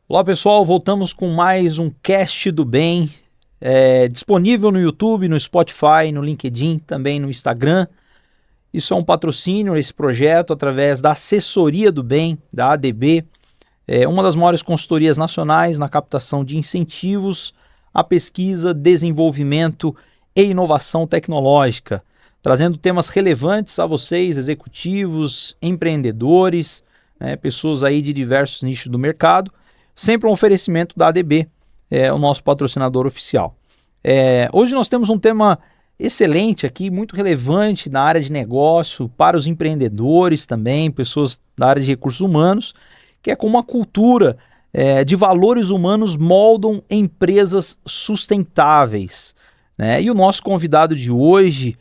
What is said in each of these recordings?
Olá pessoal, voltamos com mais um Cast do Bem, disponível no YouTube, no Spotify, no LinkedIn, também no Instagram. Isso é um patrocínio, esse projeto, através da Assessoria do Bem, da ADB, uma das maiores consultorias nacionais na captação de incentivos à pesquisa, desenvolvimento e inovação tecnológica, trazendo temas relevantes a vocês, executivos, empreendedores, pessoas aí de diversos nichos do mercado. Sempre um oferecimento da ADB, o nosso patrocinador oficial. Hoje nós temos um tema excelente aqui, muito relevante na área de negócio, para os empreendedores também, pessoas da área de recursos humanos, que é como a cultura de valores humanos moldam empresas sustentáveis, né? E o nosso convidado de hoje,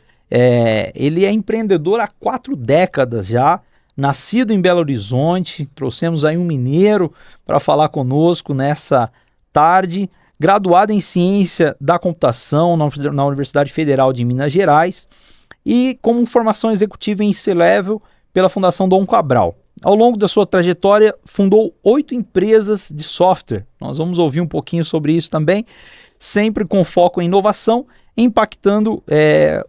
ele é empreendedor há 4 décadas já, nascido em Belo Horizonte, trouxemos aí um mineiro para falar conosco nessa tarde, graduado em Ciência da Computação na Universidade Federal de Minas Gerais e com formação executiva em C-Level pela Fundação Dom Cabral. Ao longo da sua trajetória, fundou 8 empresas de software. Nós vamos ouvir um pouquinho sobre isso também, sempre com foco em inovação, impactando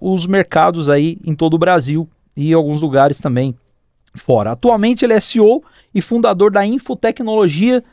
os mercados aí em todo o Brasil e alguns lugares também fora. Atualmente ele é CEO e fundador da Infotecnologia,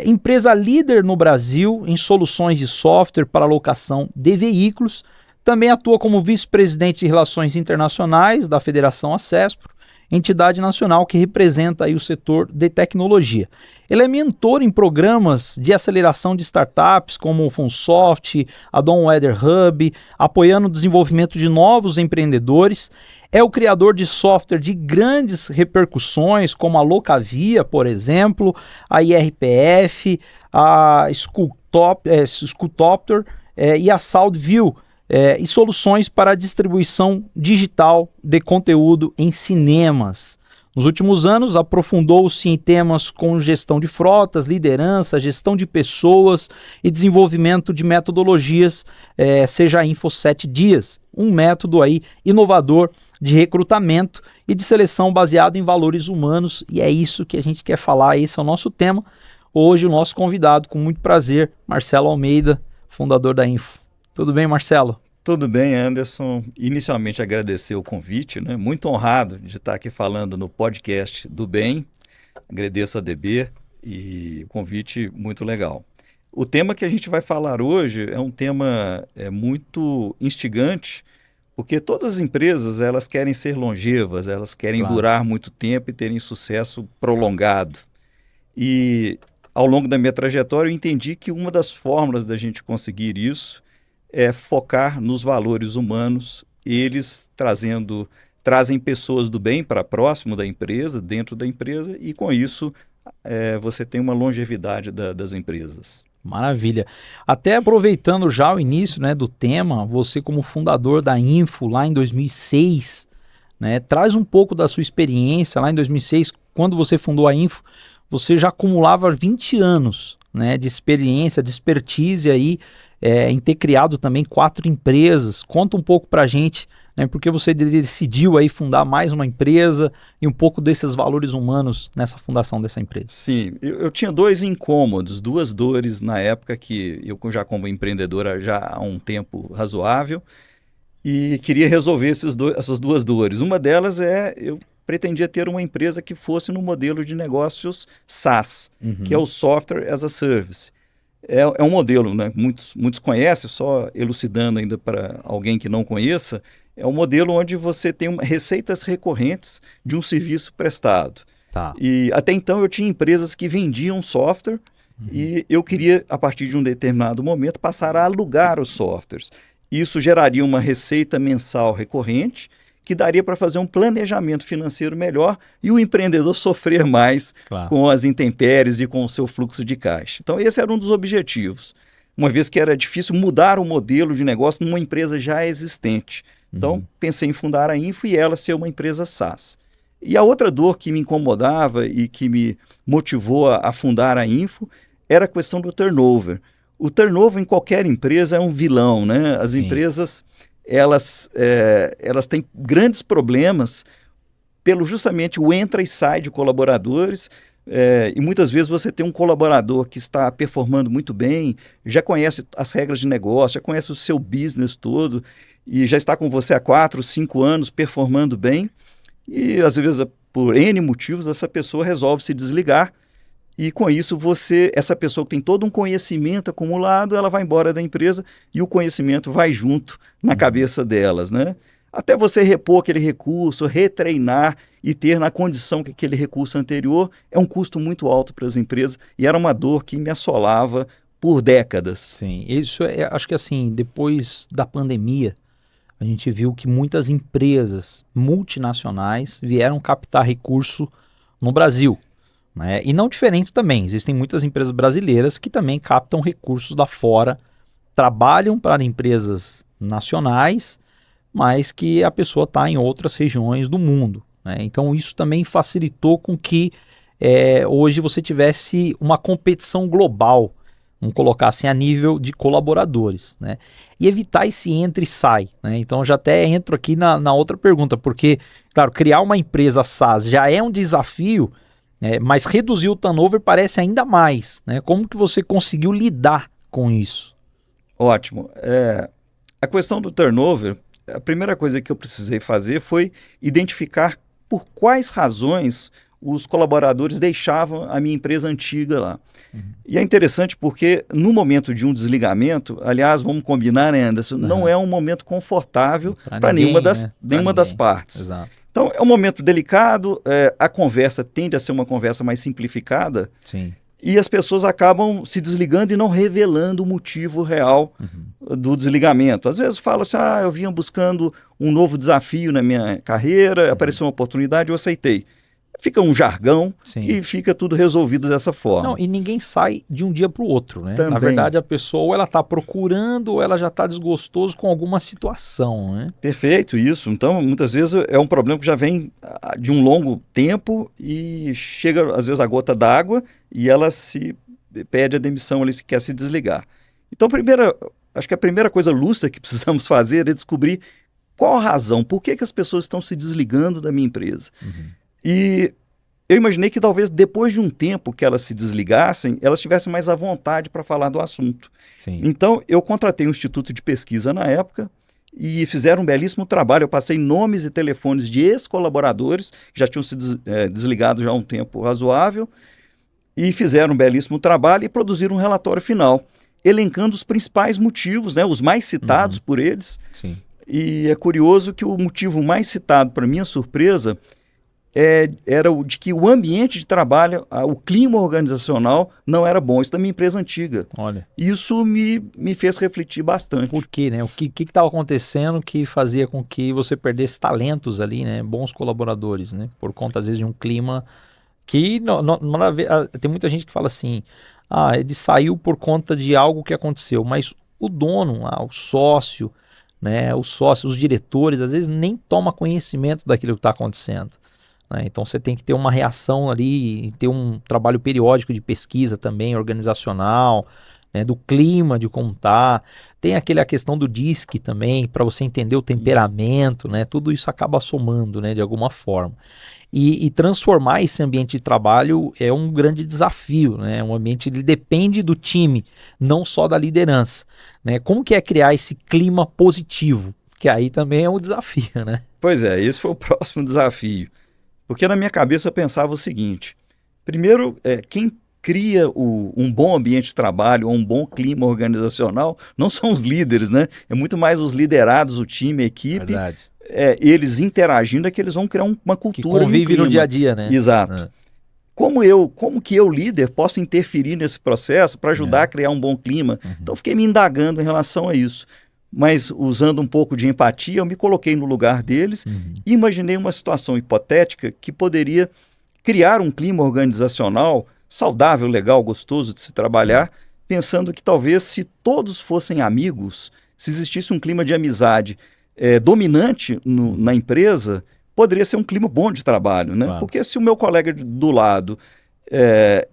empresa líder no Brasil em soluções de software para locação de veículos. Também atua como vice-presidente de Relações Internacionais da Federação Acespro, entidade nacional que representa aí o setor de tecnologia. Ele é mentor em programas de aceleração de startups como o Funsoft, a Dom Weather Hub, apoiando o desenvolvimento de novos empreendedores. É o criador de software de grandes repercussões, como a Locavia, por exemplo, a IRPF, a Schooltopter e a SoundView, e soluções para a distribuição digital de conteúdo em cinemas. Nos últimos anos, aprofundou-se em temas como gestão de frotas, liderança, gestão de pessoas e desenvolvimento de metodologias, seja a Info 7 Dias, um método aí inovador de recrutamento e de seleção baseado em valores humanos, e é isso que a gente quer falar, esse é o nosso tema. Hoje o nosso convidado, com muito prazer, Marcelo Almeida, fundador da Info. Tudo bem, Marcelo? Tudo bem, Anderson. Inicialmente agradecer o convite, né? Muito honrado de estar aqui falando no podcast do Bem. Agradeço a DB e o convite muito legal. O tema que a gente vai falar hoje é um tema muito instigante, porque todas as empresas elas querem ser longevas, elas querem durar muito tempo e terem sucesso prolongado. E ao longo da minha trajetória eu entendi que uma das fórmulas da gente conseguir isso é focar nos valores humanos, eles trazem pessoas do bem para próximo da empresa, dentro da empresa, e com isso você tem uma longevidade das empresas. Maravilha. Até aproveitando já o início, né, do tema, você como fundador da Info lá em 2006, né, traz um pouco da sua experiência lá em 2006, quando você fundou a Info, você já acumulava 20 anos, né, de experiência, de expertise aí, em ter criado também 4 empresas. Conta um pouco pra gente, né, porque você decidiu aí fundar mais uma empresa e um pouco desses valores humanos nessa fundação dessa empresa. Sim, eu tinha 2 incômodos, 2 dores na época que eu já como empreendedor já há um tempo razoável e queria resolver essas 2 dores. Uma delas eu pretendia ter uma empresa que fosse no modelo de negócios SaaS, que é o Software as a Service. É um modelo, né? Muitos conhecem, só elucidando ainda para alguém que não conheça, é um modelo onde você tem receitas recorrentes de um serviço prestado. Tá. E até então eu tinha empresas que vendiam software e eu queria, a partir de um determinado momento, passar a alugar os softwares. Isso geraria uma receita mensal recorrente que daria para fazer um planejamento financeiro melhor e o empreendedor sofrer mais com as intempéries e com o seu fluxo de caixa. Então esse era um dos objetivos, uma vez que era difícil mudar o modelo de negócio numa empresa já existente. Então pensei em fundar a Info e ela ser uma empresa SaaS. E a outra dor que me incomodava e que me motivou a fundar a Info era a questão do turnover. o turnover em qualquer empresa é um vilão, né? As empresas, elas têm grandes problemas pelo justamente o entra e sai de colaboradores, e muitas vezes você tem um colaborador que está performando muito bem, já conhece as regras de negócio, já conhece o seu business todo, e já está com você há 4, 5 anos performando bem, e às vezes por N motivos essa pessoa resolve se desligar, e com isso essa pessoa que tem todo um conhecimento acumulado, ela vai embora da empresa e o conhecimento vai junto na cabeça delas, né? Até você repor aquele recurso, retreinar e ter na condição que aquele recurso anterior é um custo muito alto para as empresas e era uma dor que me assolava por décadas. Sim, isso acho que assim, depois da pandemia, a gente viu que muitas empresas multinacionais vieram captar recurso no Brasil, né? E não diferente também, existem muitas empresas brasileiras que também captam recursos da fora, trabalham para empresas nacionais, mas que a pessoa está em outras regiões do mundo, né? Então isso também facilitou com que hoje você tivesse uma competição global, vamos colocar assim, a nível de colaboradores, né? E evitar esse entra e sai, né? Então eu já até entro aqui na outra pergunta, porque, claro, criar uma empresa SaaS já é um desafio, mas reduzir o turnover parece ainda mais, né? Como que você conseguiu lidar com isso? Ótimo. A questão do turnover, a primeira coisa que eu precisei fazer foi identificar por quais razões os colaboradores deixavam a minha empresa antiga lá. E é interessante porque no momento de um desligamento, aliás, vamos combinar, né, Anderson, não é um momento confortável para nenhuma das partes. Exato. Então é um momento delicado, a conversa tende a ser uma conversa mais simplificada. Sim. E as pessoas acabam se desligando e não revelando o motivo real do desligamento. Às vezes fala assim, eu vinha buscando um novo desafio na minha carreira, apareceu uma oportunidade, eu aceitei. Fica um jargão e fica tudo resolvido dessa forma. Não, e ninguém sai de um dia para o outro, né? Também. Na verdade, a pessoa ou ela está procurando ou ela já está desgostoso com alguma situação, né? Perfeito, isso. Então, muitas vezes é um problema que já vem de um longo tempo e chega, às vezes, a gota d'água e ela se pede a demissão, ela quer se desligar. Então, acho que a primeira coisa lúcida que precisamos fazer é descobrir qual a razão, por que as pessoas estão se desligando da minha empresa. E eu imaginei que talvez depois de um tempo que elas se desligassem, elas tivessem mais à vontade para falar do assunto. Sim. Então, eu contratei um instituto de pesquisa na época e fizeram um belíssimo trabalho. Eu passei nomes e telefones de ex-colaboradores que já tinham se desligado já há um tempo razoável e fizeram um belíssimo trabalho e produziram um relatório final, elencando os principais motivos, né, os mais citados por eles. Sim. E é curioso que o motivo mais citado, para minha surpresa, era o de que o ambiente de trabalho, o clima organizacional não era bom. Isso da minha empresa antiga. Olha. Isso me fez refletir bastante. Por quê, né? O que estava acontecendo que fazia com que você perdesse talentos ali, né? Bons colaboradores, né? Por conta, às vezes, de um clima que... tem muita gente que fala assim, ele saiu por conta de algo que aconteceu, mas o dono, o sócio, né? Os diretores, às vezes, nem toma conhecimento daquilo que está acontecendo. Então você tem que ter uma reação ali, ter um trabalho periódico de pesquisa também, organizacional, né, do clima, de como tá. Tem a questão do DISC também, para você entender o temperamento, né? Tudo isso acaba somando, né, de alguma forma. E transformar esse ambiente de trabalho é um grande desafio, né? Um ambiente que depende do time, não só da liderança, né? Como que é criar esse clima positivo? Que aí também é um desafio, né? Pois é, esse foi o próximo desafio. Porque na minha cabeça eu pensava o seguinte, primeiro, quem cria um bom ambiente de trabalho, um bom clima organizacional, não são os líderes, né? É muito mais os liderados, o time, a equipe, eles interagindo, é que eles vão criar uma cultura. Que convive no dia a dia, né? Exato. Como que eu, líder, posso interferir nesse processo para ajudar a criar um bom clima? Então, fiquei me indagando em relação a isso. Mas usando um pouco de empatia, eu me coloquei no lugar deles e imaginei uma situação hipotética que poderia criar um clima organizacional saudável, legal, gostoso de se trabalhar, pensando que talvez se todos fossem amigos, se existisse um clima de amizade dominante na empresa, poderia ser um clima bom de trabalho, né? Claro. Porque se o meu colega do lado,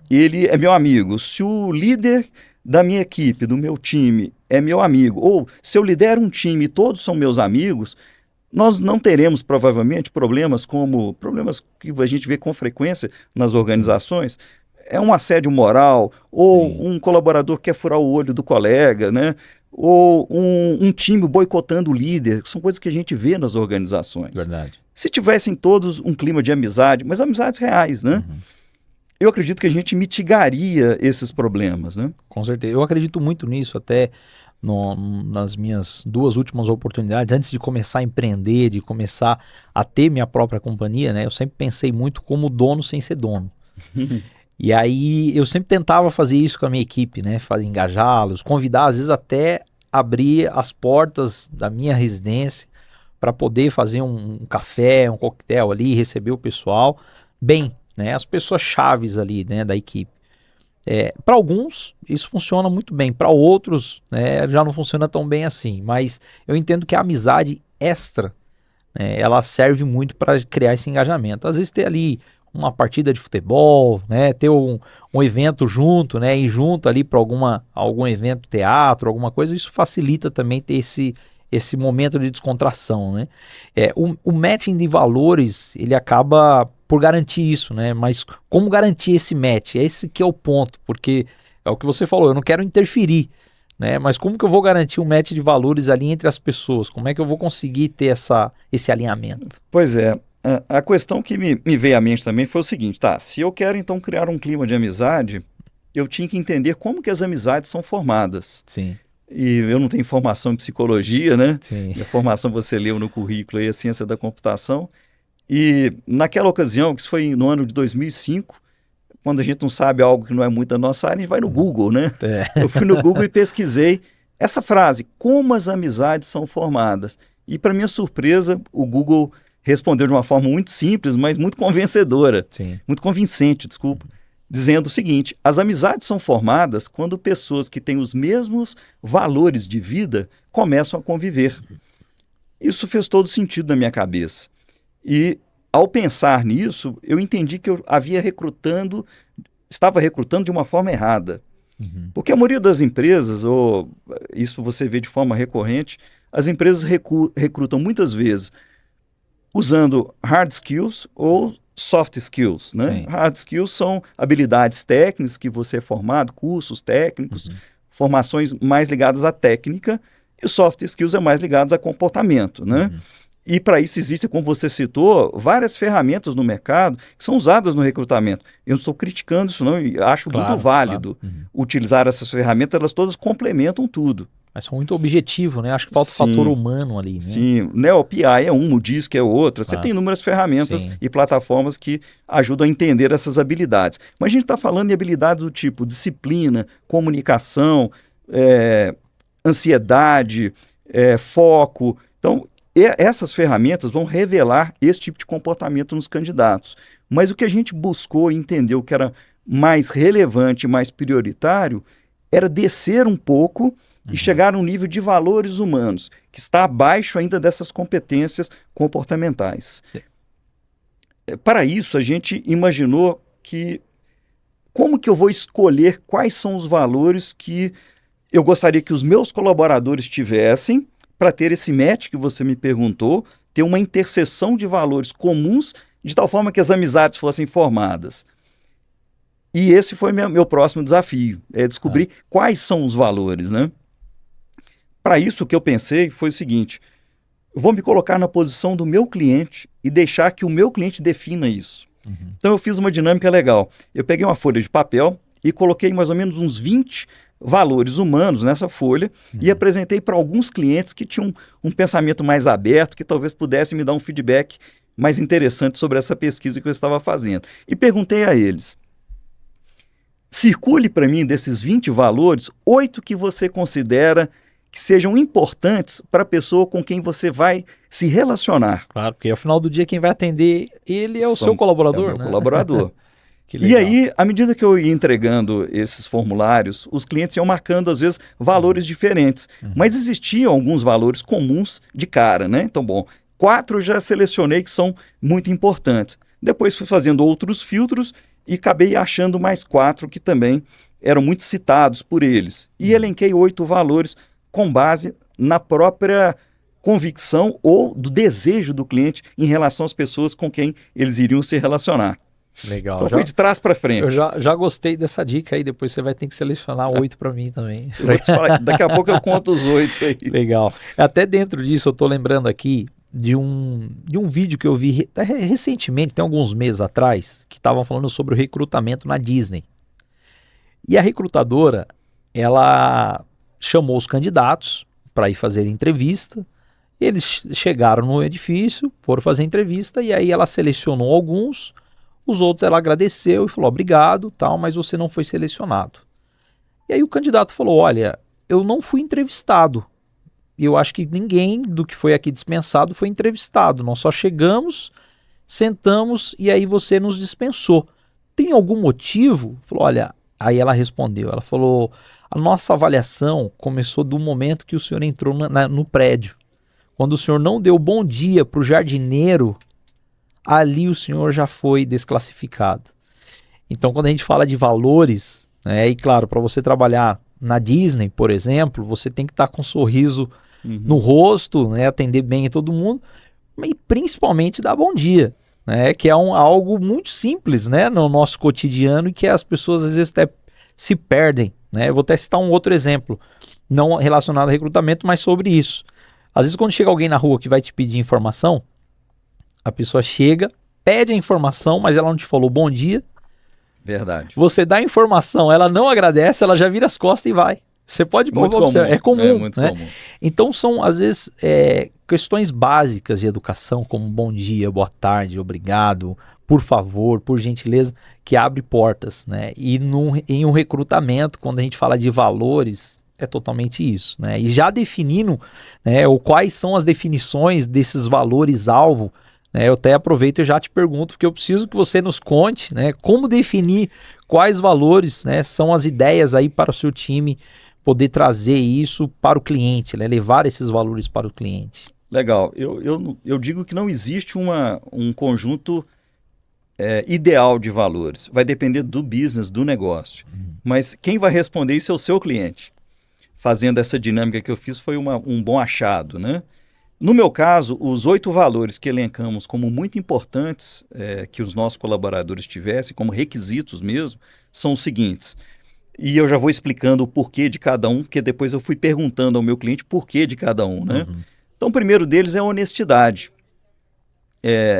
ele é meu amigo, se o líder da minha equipe, do meu time, é meu amigo, ou se eu lidero um time e todos são meus amigos, nós não teremos provavelmente problemas que a gente vê com frequência nas organizações. É um assédio moral, ou Sim. um colaborador que quer furar o olho do colega, né? Ou um time boicotando o líder. São coisas que a gente vê nas organizações. Verdade. Se tivessem todos um clima de amizade, mas amizades reais, né? Eu acredito que a gente mitigaria esses problemas, né? Com certeza. Eu acredito muito nisso, até nas minhas 2 últimas oportunidades, antes de começar a empreender, de começar a ter minha própria companhia, né? Eu sempre pensei muito como dono sem ser dono. E aí eu sempre tentava fazer isso com a minha equipe, né? Engajá-los, convidar, às vezes até abrir as portas da minha residência para poder fazer um café, um coquetel ali, receber o pessoal bem, né? As pessoas chaves ali, né, da equipe. Para alguns isso funciona muito bem, para outros, né, já não funciona tão bem assim. Mas eu entendo que a amizade extra, né, ela serve muito para criar esse engajamento. Às vezes ter ali uma partida de futebol, né, ter um evento junto, né, ir junto ali para algum evento, teatro, alguma coisa, isso facilita também ter esse momento de descontração, né? O matching de valores, ele acaba por garantir isso, né? Mas como garantir esse match? Esse que é o ponto, porque é o que você falou, eu não quero interferir, né? Mas como que eu vou garantir um match de valores ali entre as pessoas? Como é que eu vou conseguir ter esse alinhamento? Pois é. A questão que me veio à mente também foi o seguinte, tá? Se eu quero então criar um clima de amizade, eu tinha que entender como que as amizades são formadas. Sim. E eu não tenho formação em psicologia, né? Sim. Minha formação você leu no currículo aí, a ciência da computação. E naquela ocasião, que isso foi no ano de 2005, quando a gente não sabe algo que não é muito da nossa área, a gente vai no Google, né? Eu fui no Google e pesquisei essa frase, como as amizades são formadas. E para minha surpresa, o Google respondeu de uma forma muito simples, mas muito convencedora, Sim. muito convincente, desculpa, dizendo o seguinte: as amizades são formadas quando pessoas que têm os mesmos valores de vida começam a conviver. Isso fez todo sentido na minha cabeça. E ao pensar nisso, eu entendi que eu estava recrutando de uma forma errada. Porque a maioria das empresas, ou isso você vê de forma recorrente, as empresas recrutam muitas vezes usando hard skills ou soft skills, né? Sim. Hard skills são habilidades técnicas que você é formado, cursos técnicos, formações mais ligadas à técnica, e o soft skills é mais ligados a comportamento, né? E para isso existem, como você citou, várias ferramentas no mercado que são usadas no recrutamento. Eu não estou criticando isso, não, e acho muito válido utilizar essas ferramentas, elas todas complementam tudo. Mas são muito objetivo, né? Acho que falta o fator humano ali, né? Sim, né? O PI é um, o DISC é outro. Você tem inúmeras ferramentas e plataformas que ajudam a entender essas habilidades. Mas a gente está falando de habilidades do tipo disciplina, comunicação, ansiedade, foco. Então, essas ferramentas vão revelar esse tipo de comportamento nos candidatos. Mas o que a gente buscou e entendeu que era mais relevante, mais prioritário, era descer um pouco e chegar a um nível de valores humanos, que está abaixo ainda dessas competências comportamentais. Para isso, a gente imaginou que como que eu vou escolher quais são os valores que eu gostaria que os meus colaboradores tivessem para ter esse match que você me perguntou, ter uma interseção de valores comuns, de tal forma que as amizades fossem formadas. E esse foi meu próximo desafio, descobrir quais são os valores, né? Para isso, o que eu pensei foi o seguinte: eu vou me colocar na posição do meu cliente e deixar que o meu cliente defina isso. Então eu fiz uma dinâmica legal. Eu peguei uma folha de papel e coloquei mais ou menos uns 20 valores humanos nessa folha e apresentei para alguns clientes que tinham um pensamento mais aberto, que talvez pudessem me dar um feedback mais interessante sobre essa pesquisa que eu estava fazendo. E perguntei a eles: circule para mim desses 20 valores, 8 que você considera que sejam importantes para a pessoa com quem você vai se relacionar. Claro, porque ao final do dia quem vai atender ele é o seu colaborador, é o meu né? colaborador. Que legal. E aí, à medida que eu ia entregando esses formulários, os clientes iam marcando, às vezes, valores diferentes. Mas existiam alguns valores comuns de cara, né? Então, bom, 4 eu já selecionei que são muito importantes. Depois fui fazendo outros filtros e acabei achando mais 4 que também eram muito citados por eles. E elenquei 8 valores com base na própria convicção ou do desejo do cliente em relação às pessoas com quem eles iriam se relacionar. Legal. Então foi de trás para frente. Eu já gostei dessa dica aí, depois você vai ter que selecionar 8 para mim também. Eu vou te falar, daqui a pouco eu conto os 8 aí. Legal. Até dentro disso eu tô lembrando aqui de um vídeo que eu vi recentemente, tem alguns meses atrás, que estavam falando sobre o recrutamento na Disney. E a recrutadora, ela chamou os candidatos para ir fazer entrevista. Eles chegaram no edifício, foram fazer entrevista e aí ela selecionou alguns, os outros ela agradeceu e falou obrigado, tal, mas você não foi selecionado. E aí o candidato falou, olha, eu não fui entrevistado. E eu acho que ninguém do que foi aqui dispensado foi entrevistado. Nós só chegamos, sentamos e aí você nos dispensou. Tem algum motivo? Falou, olha, aí ela respondeu, ela falou, a nossa avaliação começou do momento que o senhor entrou no prédio. Quando o senhor não deu bom dia para o jardineiro, ali o senhor já foi desclassificado. Então, quando a gente fala de valores, né, e claro, para você trabalhar na Disney, por exemplo, você tem que estar com um sorriso no rosto, né, atender bem a todo mundo, e principalmente dar bom dia, né, que é algo muito simples, né, no nosso cotidiano e que as pessoas às vezes até se perdem. Né? Eu vou até citar um outro exemplo, não relacionado a recrutamento, mas sobre isso. Às vezes quando chega alguém na rua que vai te pedir informação, a pessoa chega, pede a informação, mas ela não te falou bom dia. Verdade. Você dá a informação, ela não agradece, ela já vira as costas e vai. Você pode observar, é comum. É muito né? comum. Então são, às vezes, questões básicas de educação, como bom dia, boa tarde, obrigado, por favor, por gentileza, que abre portas. Né? E em um recrutamento, quando a gente fala de valores, é totalmente isso. Né? E já definindo, né, quais são as definições desses valores-alvo, né, eu até aproveito e já te pergunto, porque eu preciso que você nos conte, né, como definir quais valores, né, são as ideias aí para o seu time poder trazer isso para o cliente, né, levar esses valores para o cliente. Legal. Eu digo que não existe um conjunto ideal de valores. Vai depender do business, do negócio. Mas quem vai responder isso é o seu cliente. Fazendo essa dinâmica que eu fiz foi um bom achado, né? No meu caso, os 8 valores que elencamos como muito importantes que os nossos colaboradores tivessem, como requisitos mesmo, são os seguintes. E eu já vou explicando o porquê de cada um, porque depois eu fui perguntando ao meu cliente por que de cada um, né? Então, o primeiro deles é a honestidade.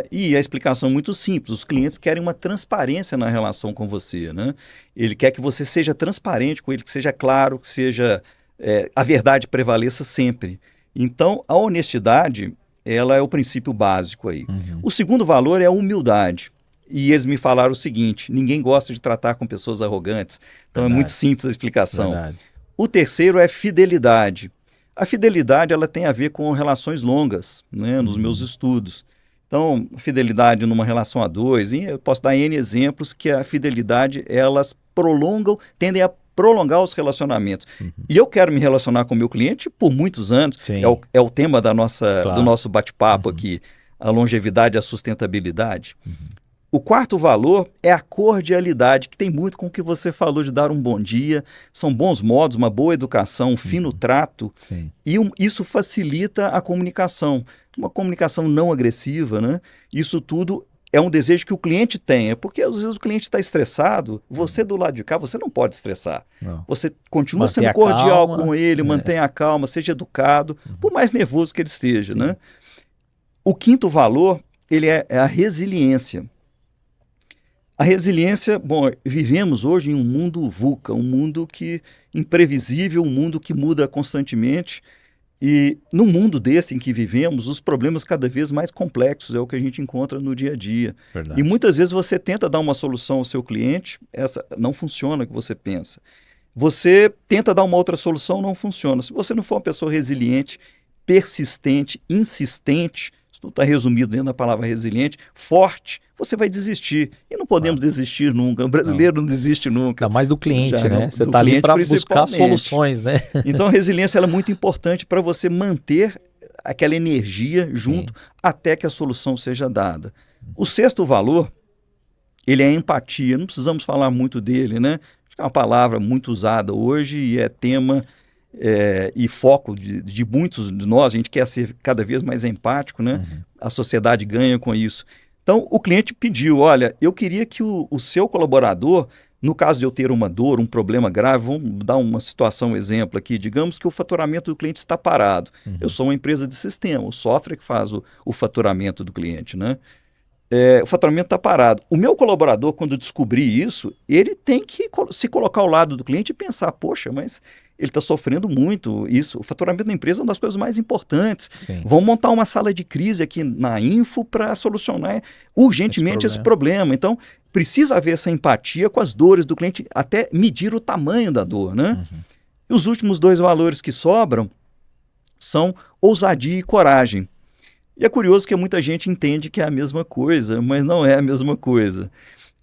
E a explicação é muito simples. Os clientes querem uma transparência na relação com você, né? Ele quer que você seja transparente com ele, que seja claro, que seja a verdade prevaleça sempre. Então, a honestidade, ela é o princípio básico aí. O segundo valor é a humildade. E eles me falaram o seguinte, ninguém gosta de tratar com pessoas arrogantes. Então, é muito simples a explicação. Verdade. O terceiro é fidelidade. A fidelidade, ela tem a ver com relações longas, né, nos meus estudos. Então, fidelidade numa relação a dois, e eu posso dar N exemplos que a fidelidade, elas tendem a prolongar os relacionamentos. E eu quero me relacionar com o meu cliente por muitos anos. É o tema do nosso bate-papo aqui, a longevidade e a sustentabilidade. O quarto valor é a cordialidade, que tem muito com o que você falou de dar um bom dia. São bons modos, uma boa educação, um fino trato. E isso facilita a comunicação. Uma comunicação não agressiva, né? Isso tudo é um desejo que o cliente tenha, porque às vezes o cliente está estressado, você do lado de cá, você não pode estressar. Não. Você continua Mantenha sendo cordial calma, com ele, mantenha a calma, seja educado, por mais nervoso que ele esteja, né? O quinto valor, ele é a resiliência. A resiliência, bom, vivemos hoje em um mundo VUCA, um mundo imprevisível, um mundo que muda constantemente. E no mundo desse em que vivemos, os problemas cada vez mais complexos é o que a gente encontra no dia a dia. Verdade. E muitas vezes você tenta dar uma solução ao seu cliente, essa não funciona o que você pensa. Você tenta dar uma outra solução, não funciona. Se você não for uma pessoa resiliente, persistente, insistente, isso está resumido dentro da palavra resiliente, forte, você vai desistir. E não podemos desistir nunca. O brasileiro não desiste nunca. Ainda mais do cliente, Já, né? Você do está ali cliente para buscar principalmente. soluções, né? Então a resiliência ela é muito importante para você manter aquela energia junto até que a solução seja dada. O sexto valor, ele é a empatia. Não precisamos falar muito dele, né? que é uma palavra muito usada hoje e é tema e foco de muitos de nós. A gente quer ser cada vez mais empático, né? Uhum. A sociedade ganha com isso. Então, o cliente pediu, olha, eu queria que o seu colaborador, no caso de eu ter uma dor, um problema grave, vamos dar uma situação, um exemplo aqui, digamos que o faturamento do cliente está parado. Uhum. Eu sou uma empresa de sistema, o software que faz o faturamento do cliente, né? O faturamento está parado. O meu colaborador, quando descobrir isso, ele tem que se colocar ao lado do cliente e pensar, poxa, mas ele está sofrendo muito isso. O faturamento da empresa é uma das coisas mais importantes. Sim. Vamos montar uma sala de crise aqui na Info para solucionar urgentemente esse problema. Então, precisa haver essa empatia com as dores do cliente, até medir o tamanho da dor, né? Uhum. E os últimos 2 valores que sobram são ousadia e coragem. E é curioso que muita gente entende que é a mesma coisa, mas não é a mesma coisa.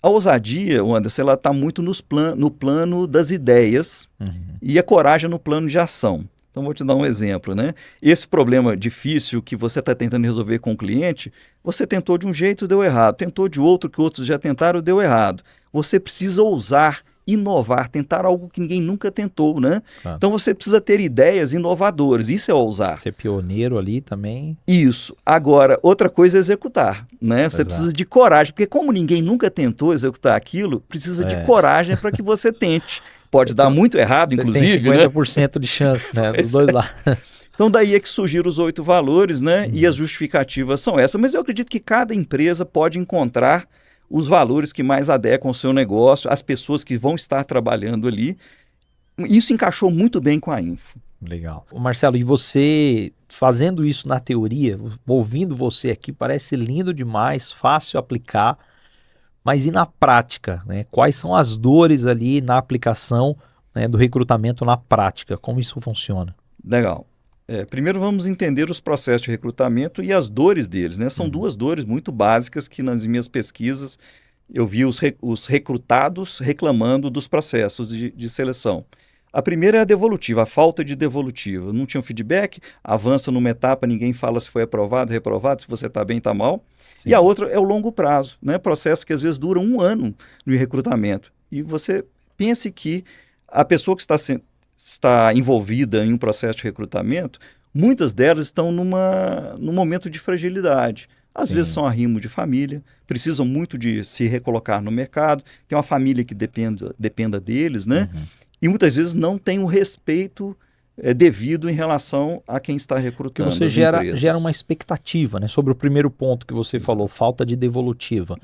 A ousadia, Anderson, ela está muito no plano das ideias, uhum, e a coragem no plano de ação. Então, vou te dar um exemplo, né? Esse problema difícil que você está tentando resolver com o cliente, você tentou de um jeito, deu errado. Tentou de outro que outros já tentaram, deu errado. Você precisa ousar, inovar, tentar algo que ninguém nunca tentou, né? Claro. Então, você precisa ter ideias inovadoras. Isso é ousar. Ser pioneiro ali também. Isso. Agora, outra coisa é executar, né? Você precisa de coragem, porque como ninguém nunca tentou executar aquilo, precisa de coragem para que você tente. Pode dar muito errado, inclusive, tem 50% de chance, né? Dos dois lados. Então, daí é que surgiram os 8 valores, né? E as justificativas são essas. Mas eu acredito que cada empresa pode encontrar os valores que mais adequam ao seu negócio, as pessoas que vão estar trabalhando ali. Isso encaixou muito bem com a Info. Legal. Marcelo, e você fazendo isso na teoria, ouvindo você aqui, parece lindo demais, fácil aplicar, mas e na prática, né? Quais são as dores ali na aplicação, né, do recrutamento na prática? Como isso funciona? Legal. Primeiro vamos entender os processos de recrutamento e as dores deles, né? São 2 dores muito básicas que nas minhas pesquisas eu vi os recrutados reclamando dos processos de seleção. A primeira é a devolutiva, a falta de devolutiva. Não tinha um feedback, avança numa etapa, ninguém fala se foi aprovado, reprovado, se você está bem, está mal. Sim. E a outra é o longo prazo, né? Processo que às vezes dura 1 ano no recrutamento. E você pense que a pessoa que está envolvida em um processo de recrutamento, muitas delas estão num momento de fragilidade. Às vezes são arrimo de família, precisam muito de se recolocar no mercado, tem uma família que dependa deles, né? Uhum. E muitas vezes não tem o respeito devido em relação a quem está recrutando. Porque você gera uma expectativa, né? Sobre o primeiro ponto que você falou, falta de devolutiva.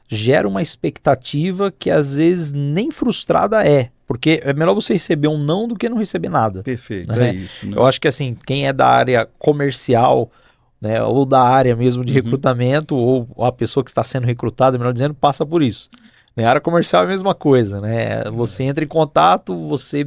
Gera uma expectativa que às vezes nem frustrada é. Porque é melhor você receber um não do que não receber nada. Perfeito, né? É isso. Né? Eu acho que assim, quem é da área comercial, né, ou da área mesmo de recrutamento, ou a pessoa que está sendo recrutada, melhor dizendo, passa por isso. A área comercial é a mesma coisa, né? Você entra em contato, você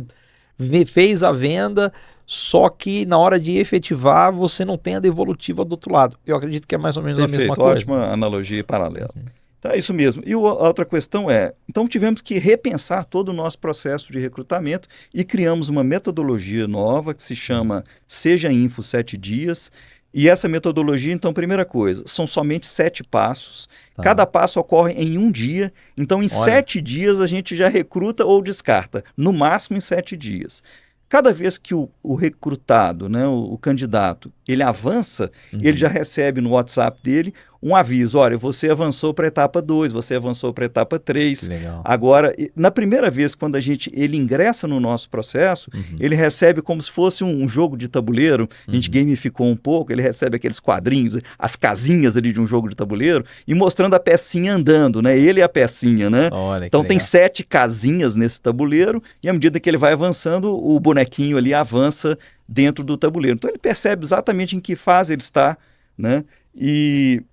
fez a venda, só que na hora de efetivar, você não tem a devolutiva do outro lado. Eu acredito que é mais ou menos a mesma coisa. Ótima analogia e paralela. Então é isso mesmo. E a outra questão então tivemos que repensar todo o nosso processo de recrutamento e criamos uma metodologia nova que se chama Seja Info 7 Dias. E essa metodologia, então, primeira coisa, são somente 7 passos. Tá. Cada passo ocorre em 1 dia. Então, em 7 dias, a gente já recruta ou descarta. No máximo, em 7 dias. Cada vez que o recrutado, né, o candidato, ele avança, ele já recebe no WhatsApp dele um aviso. Olha, você avançou para a etapa 2, você avançou para a etapa 3. Agora, na primeira vez, quando ele ingressa no nosso processo, ele recebe como se fosse um jogo de tabuleiro. A gente gamificou um pouco, ele recebe aqueles quadrinhos, as casinhas ali de um jogo de tabuleiro, e mostrando a pecinha andando, né? Ele e a pecinha, né? Então tem 7 casinhas nesse tabuleiro, e à medida que ele vai avançando, o bonequinho ali avança dentro do tabuleiro. Então ele percebe exatamente em que fase ele está, né? E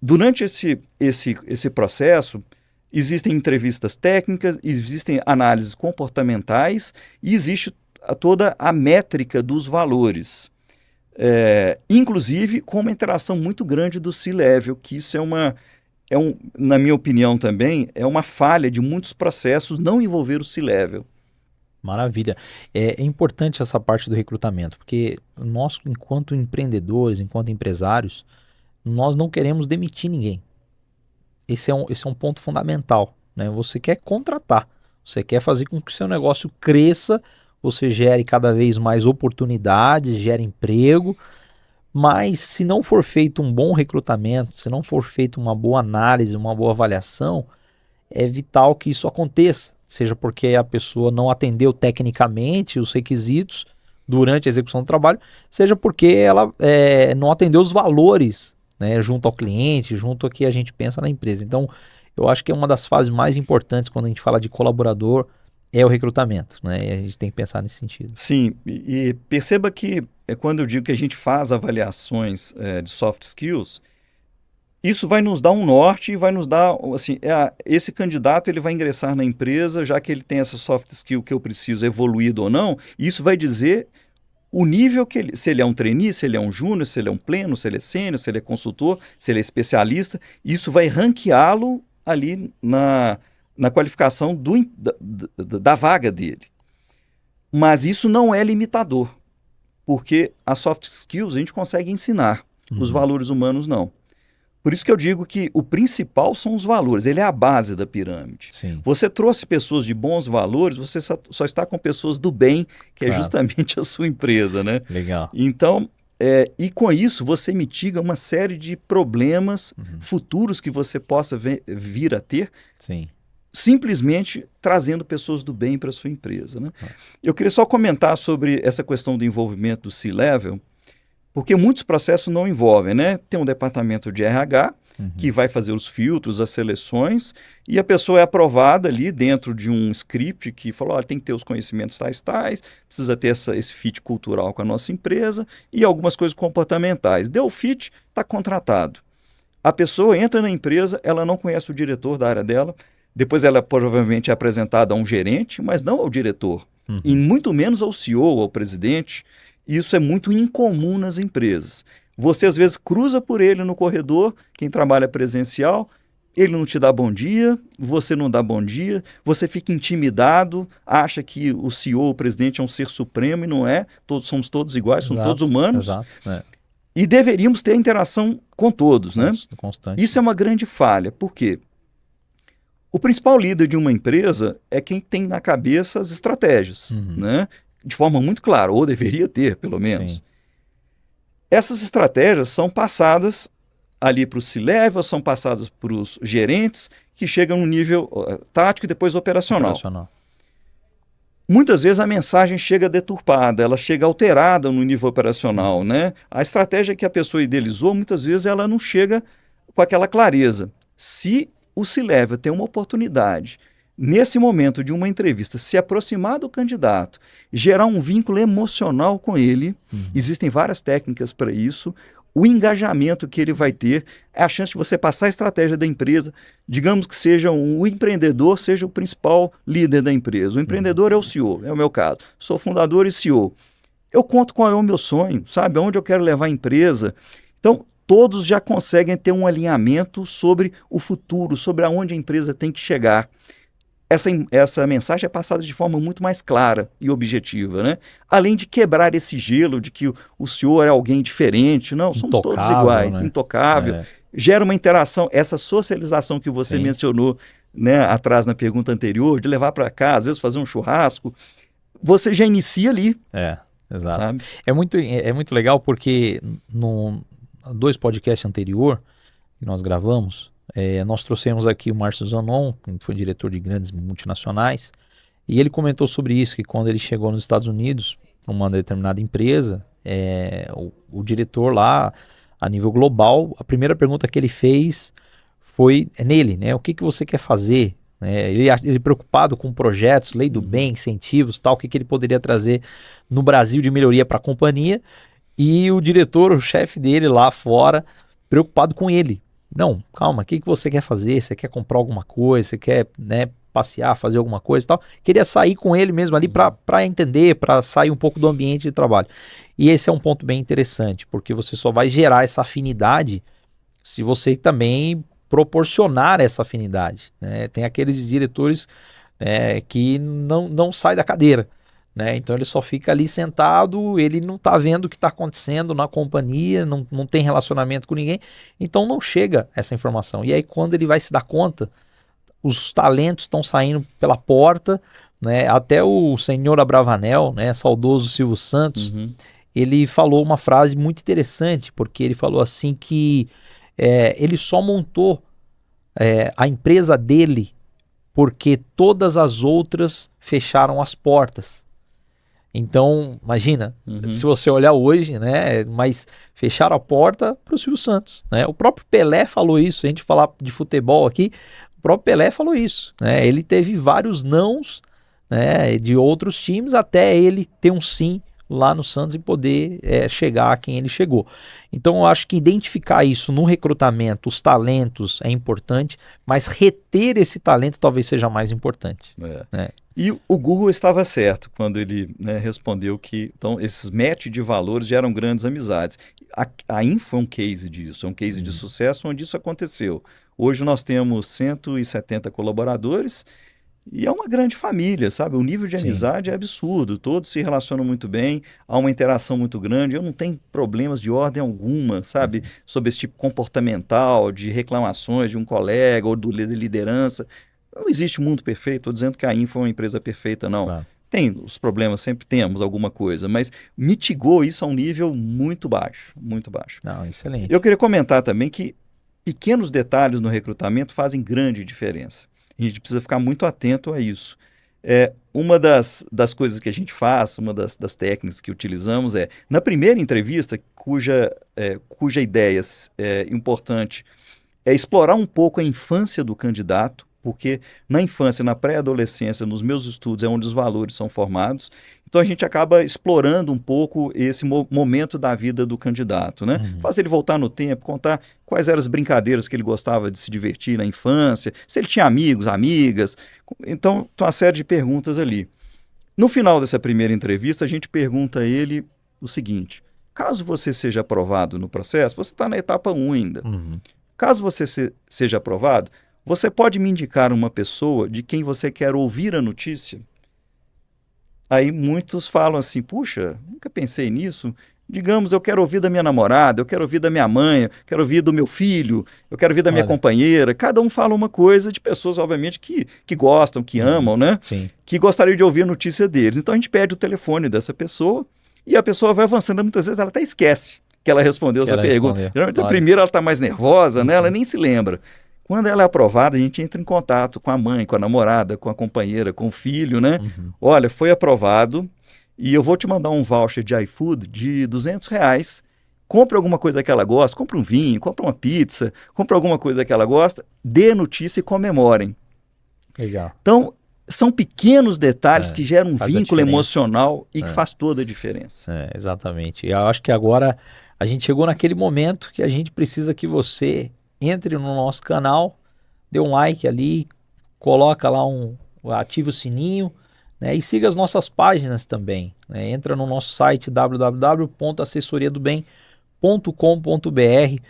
durante esse processo, existem entrevistas técnicas, existem análises comportamentais e existe toda a métrica dos valores. Inclusive com uma interação muito grande do C-Level, que isso na minha opinião também, é uma falha de muitos processos não envolver o C-Level. Maravilha. É importante essa parte do recrutamento, porque nós, enquanto empreendedores, enquanto empresários, nós não queremos demitir ninguém. Esse é um ponto fundamental, né? Você quer contratar, Você quer fazer com que o seu negócio cresça, você gere cada vez mais oportunidades, gere emprego, mas se não for feito um bom recrutamento, se não for feita uma boa análise, uma boa avaliação, é vital que isso aconteça, seja porque a pessoa não atendeu tecnicamente os requisitos durante a execução do trabalho, seja porque ela não atendeu os valores, né, junto ao cliente, junto ao que a gente pensa na empresa. Então, eu acho que é uma das fases mais importantes quando a gente fala de colaborador, é o recrutamento, né? E a gente tem que pensar nesse sentido. Sim, e perceba que quando eu digo que a gente faz avaliações de soft skills, isso vai nos dar um norte e vai nos dar, assim, esse candidato ele vai ingressar na empresa, já que ele tem essa soft skill que eu preciso, evoluído ou não, e isso vai dizer o nível que ele, se ele é um trainee, se ele é um júnior, se ele é um pleno, se ele é sênior, se ele é consultor, se ele é especialista, isso vai ranqueá-lo ali na qualificação da vaga dele. Mas isso não é limitador, porque as soft skills a gente consegue ensinar, os valores humanos não. Por isso que eu digo que o principal são os valores, ele é a base da pirâmide. Sim. Você trouxe pessoas de bons valores, você só está com pessoas do bem, que é justamente a sua empresa, né? Legal. Então, e com isso você mitiga uma série de problemas futuros que você possa vir a ter, Sim. simplesmente trazendo pessoas do bem para a sua empresa, né? Eu queria só comentar sobre essa questão do envolvimento do C-Level, porque muitos processos não envolvem, né? Tem um departamento de RH que vai fazer os filtros, as seleções, e a pessoa é aprovada ali dentro de um script que falou, tem que ter os conhecimentos tais, precisa ter esse fit cultural com a nossa empresa e algumas coisas comportamentais. Deu fit, está contratado. A pessoa entra na empresa, ela não conhece o diretor da área dela, depois ela provavelmente é apresentada a um gerente, mas não ao diretor, e muito menos ao CEO, ao presidente. Isso é muito incomum nas empresas. Você às vezes cruza por ele no corredor, quem trabalha presencial, ele não te dá bom dia, você não dá bom dia, você fica intimidado, acha que o CEO, o presidente é um ser supremo e não é, somos todos iguais, somos todos humanos. Exato. E deveríamos ter interação com todos, né? Constante. Isso é uma grande falha. Por quê? O principal líder de uma empresa é quem tem na cabeça as estratégias, né? De forma muito clara, ou deveria ter, pelo menos. Sim. Essas estratégias são passadas ali para o C-Level, são passadas para os gerentes, que chegam no nível tático e depois operacional. Muitas vezes a mensagem chega deturpada, ela chega alterada no nível operacional, né? A estratégia que a pessoa idealizou, muitas vezes ela não chega com aquela clareza. Se o C-Level tem uma oportunidade, nesse momento de uma entrevista, se aproximar do candidato, gerar um vínculo emocional com ele, existem várias técnicas para isso, o engajamento que ele vai ter, é a chance de você passar a estratégia da empresa, digamos que seja o empreendedor, seja o principal líder da empresa. O empreendedor é o CEO, é o meu caso. Sou fundador e CEO. Eu conto qual é o meu sonho, sabe? Aonde eu quero levar a empresa. Então, todos já conseguem ter um alinhamento sobre o futuro, sobre aonde a empresa tem que chegar. Essa mensagem é passada de forma muito mais clara e objetiva, né? Além de quebrar esse gelo de que o senhor é alguém diferente. Não, somos todos iguais, né? Intocável. Gera uma interação, essa socialização que você mencionou, né, atrás na pergunta anterior, de levar para casa, às vezes fazer um churrasco, você já inicia ali. Exato. Sabe? É muito legal porque no 2 podcasts anterior que nós gravamos, nós trouxemos aqui o Márcio Zanon, que foi diretor de grandes multinacionais, e ele comentou sobre isso, que quando ele chegou nos Estados Unidos, para uma determinada empresa, o diretor lá, a nível global, a primeira pergunta que ele fez foi nele, né? O que você quer fazer? Ele preocupado com projetos, lei do bem, incentivos, tal, o que ele poderia trazer no Brasil de melhoria para a companhia, e o diretor, o chefe dele lá fora, preocupado com ele. Não, calma, o que você quer fazer? Você quer comprar alguma coisa? Você quer, né, passear, fazer alguma coisa e tal? Queria sair com ele mesmo ali para entender, para sair um pouco do ambiente de trabalho. E esse é um ponto bem interessante, porque você só vai gerar essa afinidade se você também proporcionar essa afinidade, né? Tem aqueles diretores que não saem da cadeira, né? Então ele só fica ali sentado, ele não está vendo o que está acontecendo na companhia, não tem relacionamento com ninguém, então não chega essa informação. E aí quando ele vai se dar conta, os talentos estão saindo pela porta, né? Até o senhor Abravanel, né, saudoso Silvio Santos, ele falou uma frase muito interessante, porque ele falou assim que ele só montou a empresa dele porque todas as outras fecharam as portas. Então, imagina, se você olhar hoje, né, mas fecharam a porta para o Silvio Santos, né? O próprio Pelé falou isso, se a gente falar de futebol aqui, o próprio Pelé falou isso, né? Ele teve vários nãos, né, de outros times até ele ter um sim lá no Santos e poder chegar a quem ele chegou. Então eu acho que identificar isso no recrutamento, os talentos é importante, mas reter esse talento talvez seja mais importante. Né? E o Google estava certo quando ele, né, respondeu que então, esses match de valores geram grandes amizades. A Info é um case disso, é um case de sucesso onde isso aconteceu. Hoje nós temos 170 colaboradores e é uma grande família, sabe? O nível de amizade é absurdo, todos se relacionam muito bem, há uma interação muito grande, eu não tenho problemas de ordem alguma, sabe? Sobre esse tipo comportamental, de reclamações de um colega ou da liderança. Não existe mundo perfeito, estou dizendo que a Info é uma empresa perfeita, não. Claro. Tem os problemas, sempre temos alguma coisa, mas mitigou isso a um nível muito baixo, muito baixo. Não, excelente. Eu queria comentar também que pequenos detalhes no recrutamento fazem grande diferença. A gente precisa ficar muito atento a isso. Uma das coisas que a gente faz, uma das técnicas que utilizamos na primeira entrevista, cuja ideia importante é explorar um pouco a infância do candidato, porque na infância, na pré-adolescência, nos meus estudos é onde os valores são formados, então a gente acaba explorando um pouco esse momento da vida do candidato, né? Faz ele voltar no tempo, contar quais eram as brincadeiras que ele gostava de se divertir na infância, se ele tinha amigos, amigas, então uma série de perguntas ali. No final dessa primeira entrevista, a gente pergunta a ele o seguinte: caso você seja aprovado no processo, você está na etapa 1 ainda, caso você seja aprovado, você pode me indicar uma pessoa de quem você quer ouvir a notícia? Aí muitos falam assim, puxa, nunca pensei nisso. Digamos, eu quero ouvir da minha namorada, eu quero ouvir da minha mãe, eu quero ouvir do meu filho, eu quero ouvir da minha companheira. Cada um fala uma coisa de pessoas, obviamente, que gostam, que amam, né? Sim. Que gostariam de ouvir a notícia deles. Então a gente pede o telefone dessa pessoa e a pessoa vai avançando. Muitas vezes ela até esquece que ela respondeu essa pergunta. Geralmente a primeira ela está mais nervosa, né? Ela nem se lembra. Quando ela é aprovada, a gente entra em contato com a mãe, com a namorada, com a companheira, com o filho, né? Olha, foi aprovado e eu vou te mandar um voucher de iFood de R$200. Compre alguma coisa que ela gosta, compre um vinho, compre uma pizza, compre alguma coisa que ela gosta, dê a notícia e comemorem. Legal. Então, são pequenos detalhes que geram um vínculo emocional e que faz toda a diferença. Exatamente. E eu acho que agora a gente chegou naquele momento que a gente precisa que você entre no nosso canal, dê um like ali, coloca lá ative o sininho, né, e siga as nossas páginas também, né, entra no nosso site www.assessoriadobem.com.br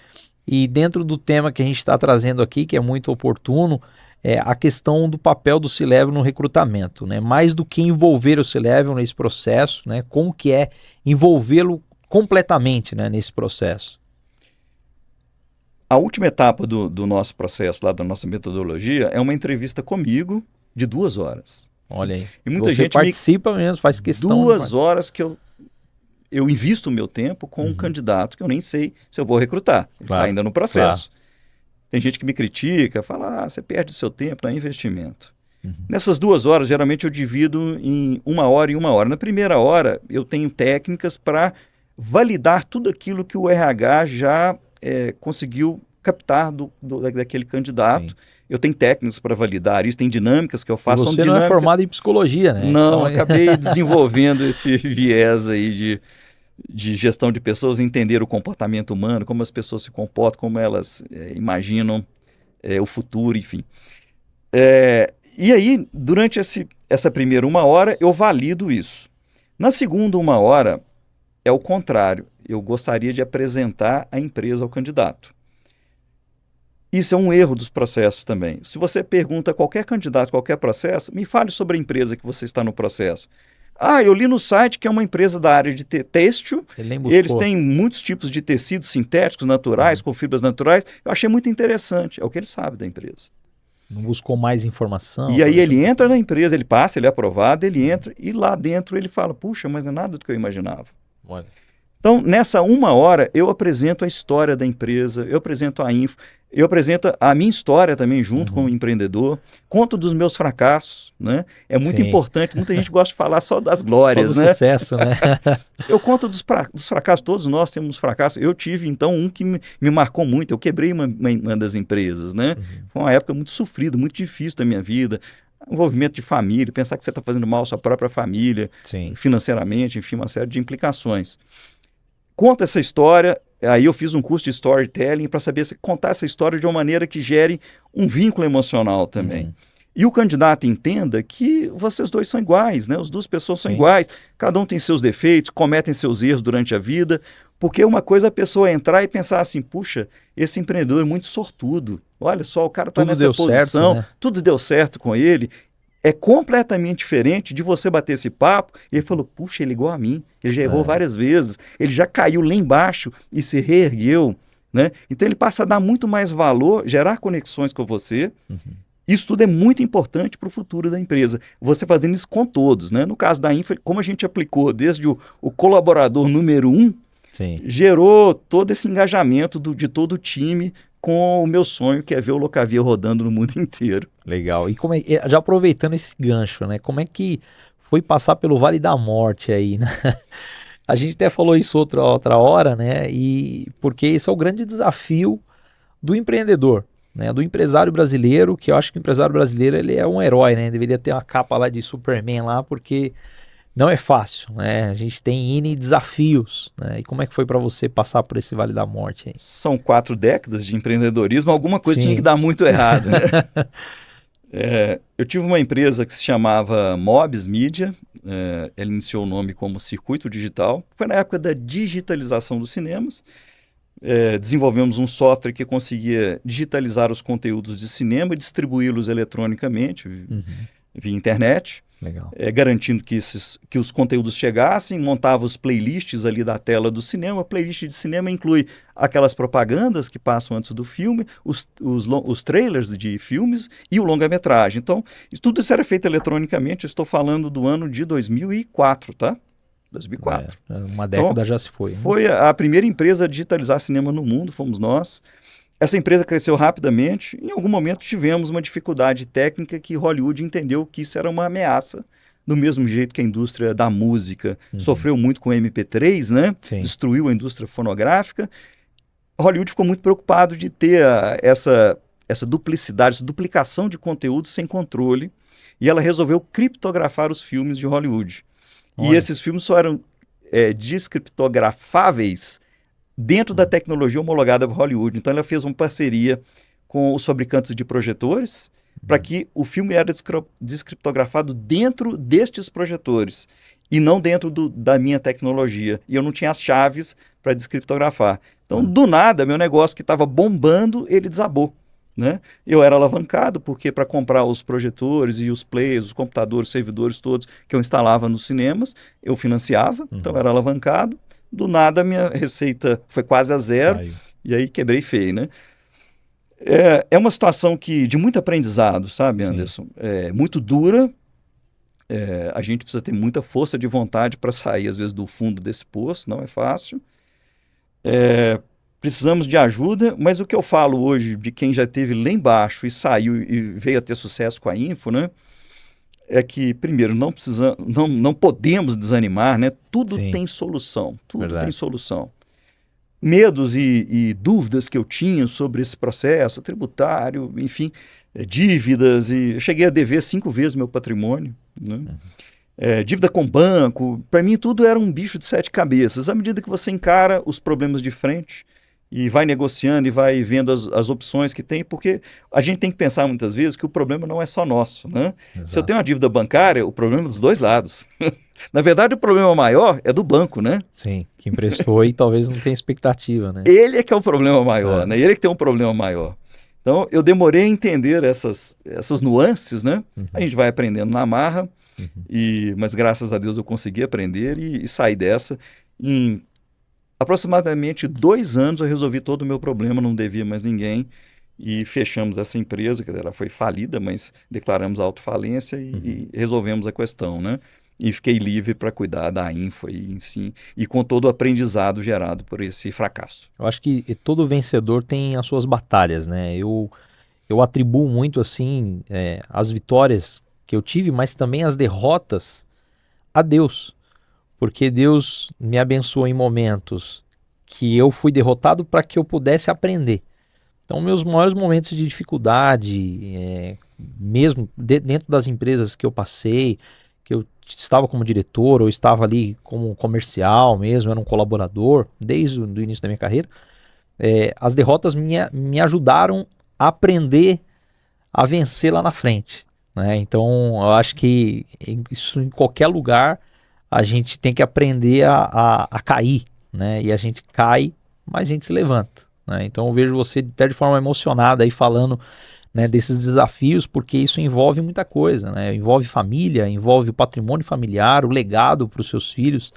e dentro do tema que a gente está trazendo aqui, que é muito oportuno, é a questão do papel do C-Level no recrutamento, né, mais do que envolver o C-Level nesse processo, né, como que é envolvê-lo completamente, né, nesse processo. A última etapa do nosso processo, lá da nossa metodologia, é uma entrevista comigo de 2 horas. Olha aí, e muita gente participa mesmo, faz questão. 2 horas que eu invisto o meu tempo com um candidato que eu nem sei se eu vou recrutar. Ele está ainda no processo. Tem gente que me critica, fala, você perde o seu tempo, não é investimento. Nessas 2 horas, geralmente eu divido em 1 hora e 1 hora. Na primeira hora, eu tenho técnicas para validar tudo aquilo que o RH já conseguiu captar daquele candidato. Sim. Eu tenho técnicas para validar isso, tem dinâmicas que eu faço. Você não é formado em psicologia, né? Não, então... acabei desenvolvendo esse viés aí de gestão de pessoas, entender o comportamento humano, como as pessoas se comportam, como elas imaginam o futuro, enfim. E aí, durante essa primeira 1 hora, eu valido isso. Na segunda 1 hora, é o contrário. Eu gostaria de apresentar a empresa ao candidato. Isso é um erro dos processos também. Se você pergunta a qualquer candidato, qualquer processo, me fale sobre a empresa que você está no processo. Eu li no site que é uma empresa da área de têxtil. Eles têm muitos tipos de tecidos sintéticos naturais, com fibras naturais. Eu achei muito interessante. É o que ele sabe da empresa. Não buscou mais informação? E aí ele entra na empresa, ele passa, ele é aprovado, ele entra e lá dentro ele fala, puxa, mas é nada do que eu imaginava. Olha. Então, nessa 1 hora, eu apresento a história da empresa, eu apresento a info, eu apresento a minha história também junto com o empreendedor, conto dos meus fracassos, né? É muito importante, muita gente gosta de falar só das glórias, só do né? sucesso, né? Eu conto dos fracassos, todos nós temos fracassos. Eu tive, então, um que me marcou muito, eu quebrei uma das empresas, né? Foi uma época muito sofrida, muito difícil da minha vida, envolvimento de família, pensar que você está fazendo mal à sua própria família, financeiramente, enfim, uma série de implicações. Conta essa história, aí eu fiz um curso de storytelling para saber contar essa história de uma maneira que gere um vínculo emocional também. E o candidato entenda que vocês dois são iguais, né? As duas pessoas são iguais, cada um tem seus defeitos, cometem seus erros durante a vida, porque uma coisa é a pessoa entrar e pensar assim, puxa, esse empreendedor é muito sortudo, olha só, o cara está nessa posição, certo, né? Tudo deu certo com ele. É completamente diferente de você bater esse papo e ele falou, puxa, ele é igual a mim, ele já errou várias vezes, ele já caiu lá embaixo e se reergueu, né? Então ele passa a dar muito mais valor, gerar conexões com você. Isso tudo é muito importante para o futuro da empresa. Você fazendo isso com todos, né? No caso da Infra, como a gente aplicou desde o colaborador número 1, gerou todo esse engajamento de todo o time com o meu sonho, que é ver o Locavia rodando no mundo inteiro. Legal. E já aproveitando esse gancho, né? Como é que foi passar pelo Vale da Morte aí, né? A gente até falou isso outra hora, né? E porque esse é o grande desafio do empreendedor, né? Do empresário brasileiro, que eu acho que o empresário brasileiro ele é um herói, né? Deveria ter uma capa lá de Superman lá, porque não é fácil, né? A gente tem N desafios, né? E como é que foi para você passar por esse Vale da Morte aí? São 4 décadas de empreendedorismo, alguma coisa tinha que dar muito errado, né? Eu tive uma empresa que se chamava Mobs Media, ela iniciou o nome como Circuito Digital, foi na época da digitalização dos cinemas. Desenvolvemos um software que conseguia digitalizar os conteúdos de cinema e distribuí-los eletronicamente via internet. Legal. Garantindo que os conteúdos chegassem, montava os playlists ali da tela do cinema. A playlist de cinema inclui aquelas propagandas que passam antes do filme, os trailers de filmes e o longa-metragem. Então, tudo isso era feito eletronicamente. Eu estou falando do ano de 2004, tá? 2004. Uma década então, já se foi. Né? Foi a primeira empresa a digitalizar cinema no mundo, fomos nós. Essa empresa cresceu rapidamente. Em algum momento tivemos uma dificuldade técnica que Hollywood entendeu que isso era uma ameaça, do mesmo jeito que a indústria da música sofreu muito com o MP3, né? Destruiu a indústria fonográfica. Hollywood ficou muito preocupado de ter essa duplicidade, essa duplicação de conteúdo sem controle, e ela resolveu criptografar os filmes de Hollywood. Olha. E esses filmes só eram descriptografáveis dentro da tecnologia homologada por Hollywood. Então ela fez uma parceria com os fabricantes de projetores para que o filme era descriptografado dentro destes projetores e não dentro da minha tecnologia. E eu não tinha as chaves para descriptografar. Então, do nada, meu negócio que estava bombando, ele desabou. Né? Eu era alavancado porque para comprar os projetores e os players, os computadores, os servidores todos que eu instalava nos cinemas, eu financiava, então eu era alavancado. Do nada, minha receita foi quase a zero. E aí quebrei feio, né? É uma situação de muito aprendizado, sabe, Anderson? É muito dura. A gente precisa ter muita força de vontade para sair, às vezes, do fundo desse poço. Não é fácil. Precisamos de ajuda, mas o que eu falo hoje de quem já esteve lá embaixo e saiu e veio a ter sucesso com a Info, né? É que, primeiro, não podemos desanimar, né? Tudo tem solução, tem solução. Medos e dúvidas que eu tinha sobre esse processo tributário, enfim, dívidas, e eu cheguei a dever 5 vezes meu patrimônio, né? Dívida com banco, para mim tudo era um bicho de 7 cabeças. À medida que você encara os problemas de frente e vai negociando e vai vendo as opções que tem, porque a gente tem que pensar muitas vezes que o problema não é só nosso, né? Se eu tenho uma dívida bancária, o problema é dos dois lados. Na verdade, o problema maior é do banco, né? Sim, que emprestou e talvez não tenha expectativa, né? Ele é que é o problema maior, né? Ele é que tem um problema maior. Então, eu demorei a entender essas nuances, né? A gente vai aprendendo na marra, mas graças a Deus eu consegui aprender e sair dessa. Em aproximadamente 2 anos eu resolvi todo o meu problema, não devia mais ninguém. e fechamos essa empresa, quer dizer, ela foi falida, mas declaramos autofalência e resolvemos a questão, né? E fiquei livre para cuidar da info e com todo o aprendizado gerado por esse fracasso. Eu acho que todo vencedor tem as suas batalhas, né? Eu atribuo muito, assim, as vitórias que eu tive, mas também as derrotas a Deus. Porque Deus me abençoou em momentos que eu fui derrotado para que eu pudesse aprender. Então, meus maiores momentos de dificuldade, mesmo dentro das empresas que eu passei, que eu estava como diretor ou estava ali como comercial mesmo, era um colaborador, desde o início da minha carreira, as derrotas me ajudaram a aprender a vencer lá na frente, né? Então, eu acho que isso em qualquer lugar a gente tem que aprender a cair, né? E a gente cai, mas a gente se levanta, né? Então, eu vejo você até de forma emocionada aí falando, né, desses desafios, porque isso envolve muita coisa, né? Envolve família, envolve o patrimônio familiar, o legado para os seus filhos,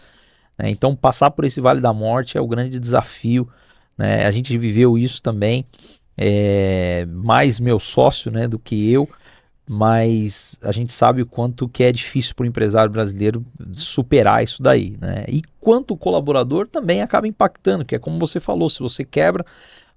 né? Então, passar por esse vale da morte é o grande desafio, né? A gente viveu isso também, mais meu sócio, né, do que eu, mas a gente sabe o quanto que é difícil para o empresário brasileiro superar isso daí, né? E quanto o colaborador também acaba impactando, que é como você falou, se você quebra,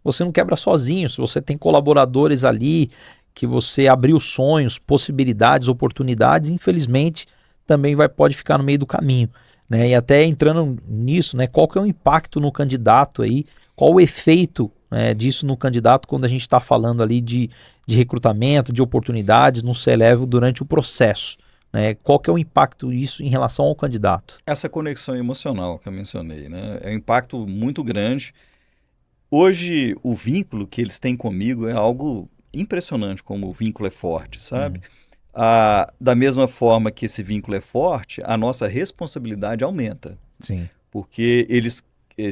você não quebra sozinho, se você tem colaboradores ali que você abriu sonhos, possibilidades, oportunidades, infelizmente também pode ficar no meio do caminho, né? E até entrando nisso, né, qual que é o impacto no candidato aí, qual o efeito, né, disso no candidato quando a gente está falando ali de recrutamento, de oportunidades no C-Level durante o processo, né? Qual que é o impacto disso em relação ao candidato? Essa conexão emocional que eu mencionei, né? É um impacto muito grande. Hoje, o vínculo que eles têm comigo é algo impressionante, como o vínculo é forte, sabe? Da mesma forma que esse vínculo é forte, a nossa responsabilidade aumenta. Sim. Porque eles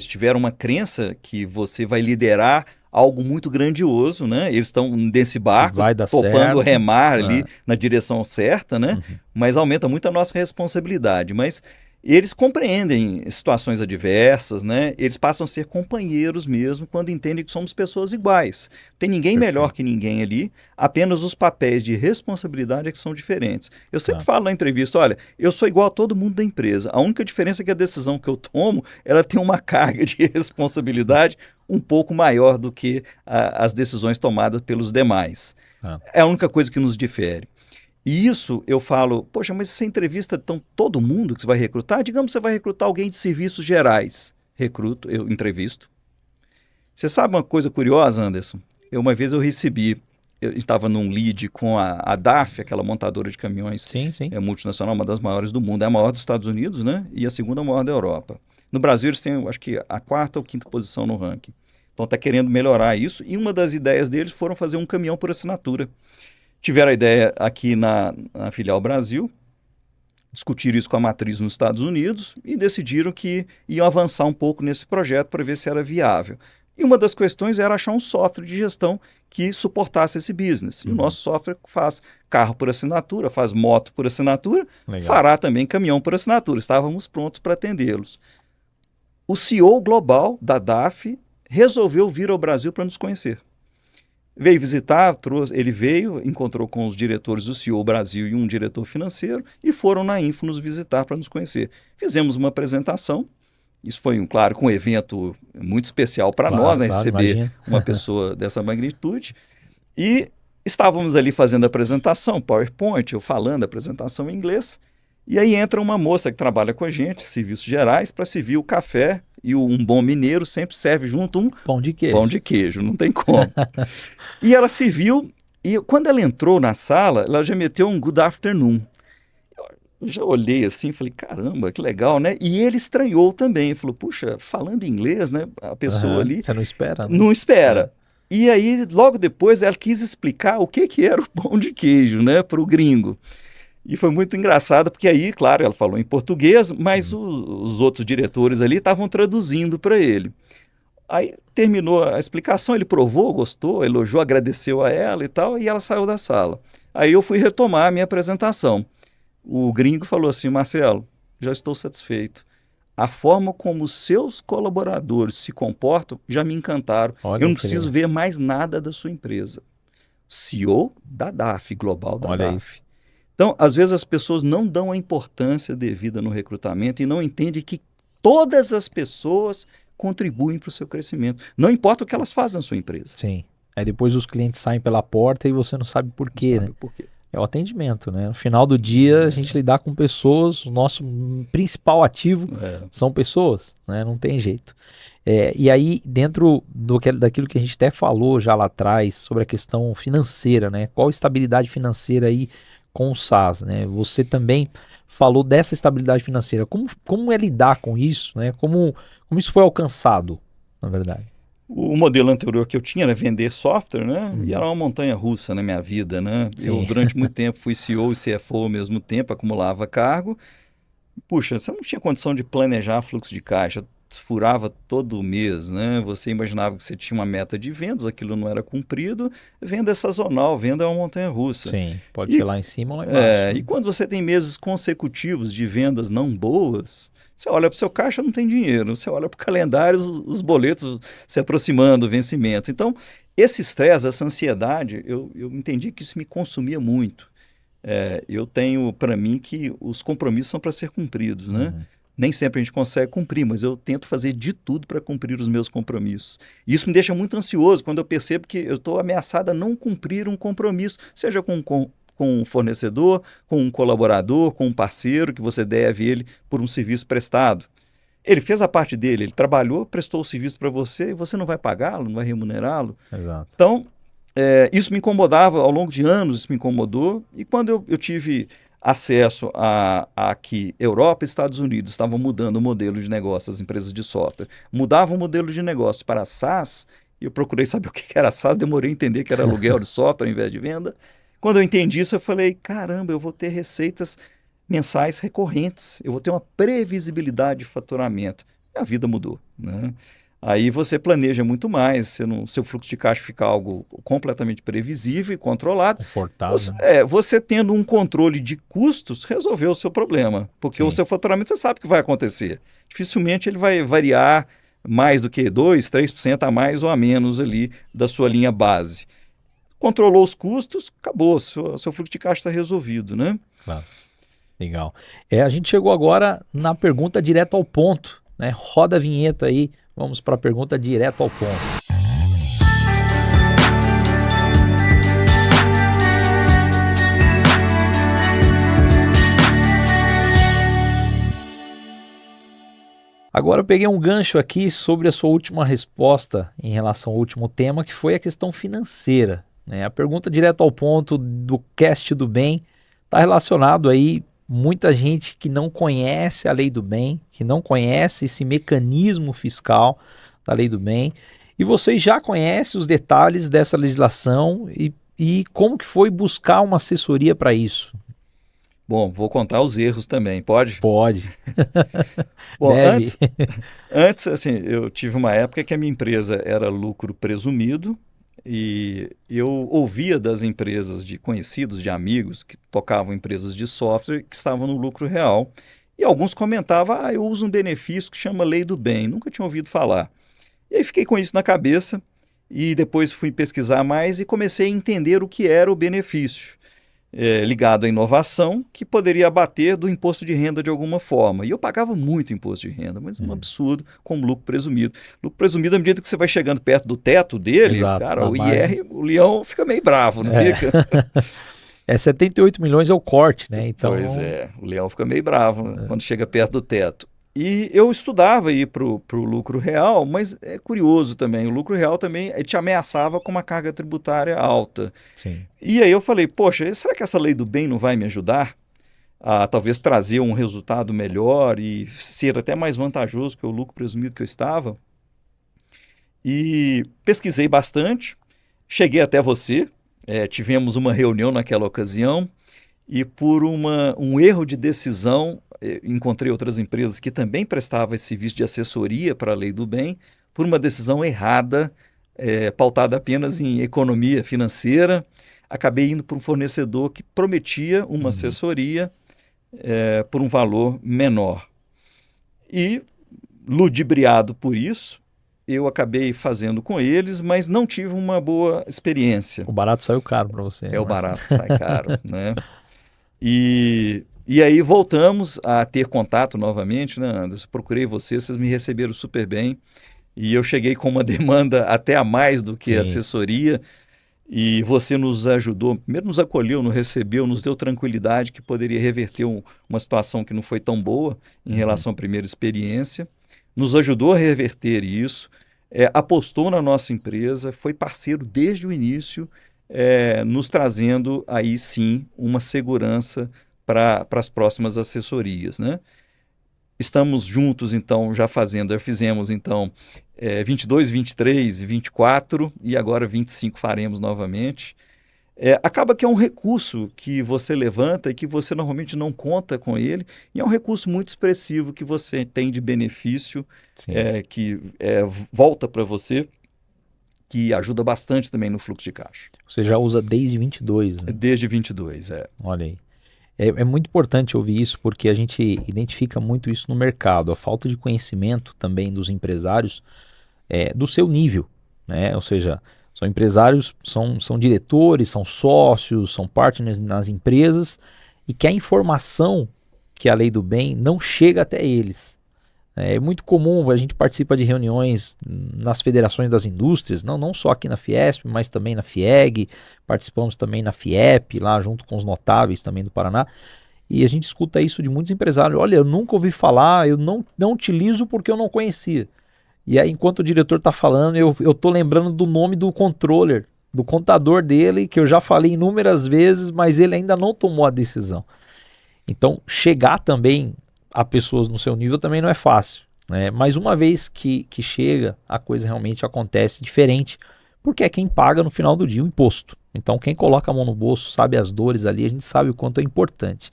tiveram uma crença que você vai liderar algo muito grandioso, né? Eles estão nesse barco, vai dar topando certo. remar ali na direção certa, né? Mas aumenta muito a nossa responsabilidade. Mas eles compreendem situações adversas, né? Eles passam a ser companheiros mesmo quando entendem que somos pessoas iguais. Tem ninguém melhor que ninguém ali, apenas os papéis de responsabilidade é que são diferentes. Eu sempre falo na entrevista, olha, eu sou igual a todo mundo da empresa. A única diferença é que a decisão que eu tomo, ela tem uma carga de responsabilidade um pouco maior do que as decisões tomadas pelos demais. É a única coisa que nos difere. E isso eu falo, poxa, mas essa entrevista, então todo mundo que você vai recrutar, digamos que você vai recrutar alguém de serviços gerais. Recruto, eu entrevisto. Você sabe uma coisa curiosa, Anderson? Uma vez eu estava num lead com a DAF, aquela montadora de caminhões, Sim. multinacional, uma das maiores do mundo, é a maior dos Estados Unidos, né? E a segunda maior da Europa. No Brasil eles têm, acho que a quarta ou quinta posição no ranking. Então está querendo melhorar isso e uma das ideias deles foram fazer um caminhão por assinatura. Tiveram a ideia aqui na filial Brasil, discutiram isso com a matriz nos Estados Unidos e decidiram que iam avançar um pouco nesse projeto para ver se era viável. E uma das questões era achar um software de gestão que suportasse esse business. E o nosso software faz carro por assinatura, faz moto por assinatura, fará também caminhão por assinatura. Estávamos prontos para atendê-los. O CEO global da DAF resolveu vir ao Brasil para nos conhecer. Veio visitar, ele veio, encontrou com os diretores do CEO Brasil e um diretor financeiro e foram na Info nos visitar para nos conhecer. Fizemos uma apresentação, isso foi, claro, um evento muito especial para nós, né, receber uma pessoa dessa magnitude. E estávamos ali fazendo a apresentação, PowerPoint, eu falando a apresentação em inglês, e aí entra uma moça que trabalha com a gente, serviços gerais, para servir o café. E um bom mineiro sempre serve junto um pão de queijo. Pão de queijo, não tem como. E ela serviu, e quando ela entrou na sala, ela já meteu um good afternoon. Eu já olhei assim, falei, caramba, que legal, né? E ele estranhou também, falou, puxa, falando inglês, né? A pessoa ali... Você não espera, né? Não espera. E aí, logo depois, ela quis explicar o que era o pão de queijo, né? Para o gringo. E foi muito engraçado, porque aí, claro, ela falou em português, mas os outros diretores ali estavam traduzindo para ele. Aí terminou a explicação, ele provou, gostou, elogiou, agradeceu a ela e tal, e ela saiu da sala. Aí eu fui retomar a minha apresentação. O gringo falou assim, Marcelo, já estou satisfeito. a forma como os seus colaboradores se comportam já me encantaram. Olha Eu não que preciso legal. ver mais nada da sua empresa. CEO da DAF, global da Olha DAF. isso. Então, às vezes as pessoas não dão a importância devida no recrutamento e não entendem que todas as pessoas contribuem para o seu crescimento. Não importa o que elas fazem na sua empresa. Sim. Aí depois os clientes saem pela porta e você não sabe por Não quê, sabe né? o porquê. É o atendimento, né? No final do dia, a gente lidar com pessoas, o nosso principal ativo É. são pessoas, né? Não tem jeito. E aí, dentro daquilo que a gente até falou já lá atrás, sobre a questão financeira, né? Qual a estabilidade financeira aí com o SaaS, né? Você também falou dessa estabilidade financeira. Como é lidar com isso, né? Como isso foi alcançado, na verdade? O modelo anterior que eu tinha era vender software, né? E Uhum. era uma montanha russa na minha vida, né? Eu, Sim, durante muito tempo, fui CEO e CFO ao mesmo tempo, acumulava cargo. Puxa, você não tinha condição de planejar fluxo de caixa, furava todo mês, né? Você imaginava que você tinha uma meta de vendas, aquilo não era cumprido. Venda é sazonal, venda é uma montanha russa. sim. Pode ser E, lá em cima ou lá embaixo, e né? quando você tem meses consecutivos de vendas não boas, você olha para o seu caixa, não tem dinheiro. Você olha para o calendário, os boletos se aproximando do vencimento. Então, esse estresse, essa ansiedade, eu entendi que isso me consumia muito. Eu tenho para mim que os compromissos são para ser cumpridos, né? Uhum. Nem sempre a gente consegue cumprir, mas eu tento fazer de tudo para cumprir os meus compromissos. E isso me deixa muito ansioso quando eu percebo que eu estou ameaçado a não cumprir um compromisso, seja com um fornecedor, com um colaborador, com um parceiro que você deve ele por um serviço prestado. Ele fez a parte dele, ele trabalhou, prestou o serviço para você e você não vai pagá-lo, não vai remunerá-lo. Exato. Então, isso me incomodava ao longo de anos, isso me incomodou. E quando eu tive acesso a que Europa e Estados Unidos estavam mudando o modelo de negócio, as empresas de software, mudavam o modelo de negócio para SaaS, e eu procurei saber o que era SaaS, demorei a entender que era aluguel de software ao invés de venda. Quando eu entendi isso, eu falei, caramba, eu vou ter receitas mensais recorrentes, eu vou ter uma previsibilidade de faturamento. E a vida mudou, né? Aí você planeja muito mais, seu fluxo de caixa fica algo completamente previsível e controlado. Confortável. Você tendo um controle de custos, resolveu o seu problema, porque o Sim. seu faturamento você sabe o que vai acontecer. Dificilmente ele vai variar mais do que 2, 3% a mais ou a menos ali da sua linha base. Controlou os custos, acabou, seu fluxo de caixa está resolvido, né? Claro. Legal. A gente chegou agora na pergunta direto ao ponto, né? Roda a vinheta aí, vamos para a pergunta direto ao ponto. Agora eu peguei um gancho aqui sobre a sua última resposta em relação ao último tema, que foi a questão financeira, né? A pergunta direto ao ponto do Cast do Bem está relacionado aí muita gente que não conhece a Lei do Bem, que não conhece esse mecanismo fiscal da Lei do Bem, e vocês já conhecem os detalhes dessa legislação e como que foi buscar uma assessoria para isso? Bom, vou contar os erros também, pode? Pode, Bom, deve. antes, assim, eu tive uma época que a minha empresa era lucro presumido e eu ouvia das empresas de conhecidos, de amigos que tocavam empresas de software que estavam no lucro real. E alguns comentavam, eu uso um benefício que chama Lei do Bem, nunca tinha ouvido falar. E aí fiquei com isso na cabeça e depois fui pesquisar mais e comecei a entender o que era o benefício. Ligado à inovação, que poderia abater do imposto de renda de alguma forma. E eu pagava muito imposto de renda, mas um absurdo, como lucro presumido. Lucro presumido, à medida que você vai chegando perto do teto dele, Exato, cara, na o margem. IR, o leão fica meio bravo, não É. fica? 78 milhões é o corte, né? Pois Então, é, o leão fica meio bravo quando chega perto do teto. E eu estudava ir para o lucro real, mas é curioso também, o lucro real também te ameaçava com uma carga tributária alta. sim. E aí eu falei, poxa, será que essa lei do bem não vai me ajudar a talvez trazer um resultado melhor e ser até mais vantajoso que o lucro presumido que eu estava? E pesquisei bastante, cheguei até você, tivemos uma reunião naquela ocasião e por um erro de decisão, encontrei outras empresas que também prestavam esse serviço de assessoria para a lei do bem, por uma decisão errada, pautada apenas em economia financeira, acabei indo para um fornecedor que prometia uma assessoria por um valor menor. E, ludibriado por isso, eu acabei fazendo com eles, mas não tive uma boa experiência. O barato saiu caro para você, É o Marcelo. barato que sai caro, né? E aí voltamos a ter contato novamente, né, Anderson? Procurei vocês me receberam super bem. E eu cheguei com uma demanda até a mais do que Sim. assessoria. E você nos ajudou, primeiro nos acolheu, nos recebeu, nos deu tranquilidade que poderia reverter uma situação que não foi tão boa em relação à primeira experiência. Nos ajudou a reverter isso, apostou na nossa empresa, foi parceiro desde o início, nos trazendo aí sim uma segurança para as próximas assessorias, né? Estamos juntos, então, já fizemos, então, 22, 23 e 24, e agora 25 faremos novamente. Acaba que é um recurso que você levanta e que você normalmente não conta com ele, e é um recurso muito expressivo que você tem de benefício, Sim. que volta para você, que ajuda bastante também no fluxo de caixa. Você já usa desde 22, né? Desde 22, Olha aí. É muito importante ouvir isso porque a gente identifica muito isso no mercado, a falta de conhecimento também dos empresários do seu nível, né? Ou seja, são empresários, são diretores, são sócios, são partners nas empresas e que a informação que a lei do bem não chega até eles. É muito comum, a gente participa de reuniões nas federações das indústrias, não só aqui na Fiesp, mas também na FIEG, participamos também na FIEP, lá junto com os notáveis também do Paraná, e a gente escuta isso de muitos empresários. Olha, eu nunca ouvi falar, eu não utilizo porque eu não conhecia. E aí, enquanto o diretor está falando, eu estou lembrando do nome do controller, do contador dele, que eu já falei inúmeras vezes, mas ele ainda não tomou a decisão. Então, chegar também a pessoas no seu nível também não é fácil, né? Mas uma vez que chega, a coisa realmente acontece diferente, porque é quem paga no final do dia o imposto. Então, quem coloca a mão no bolso sabe as dores ali, a gente sabe o quanto é importante.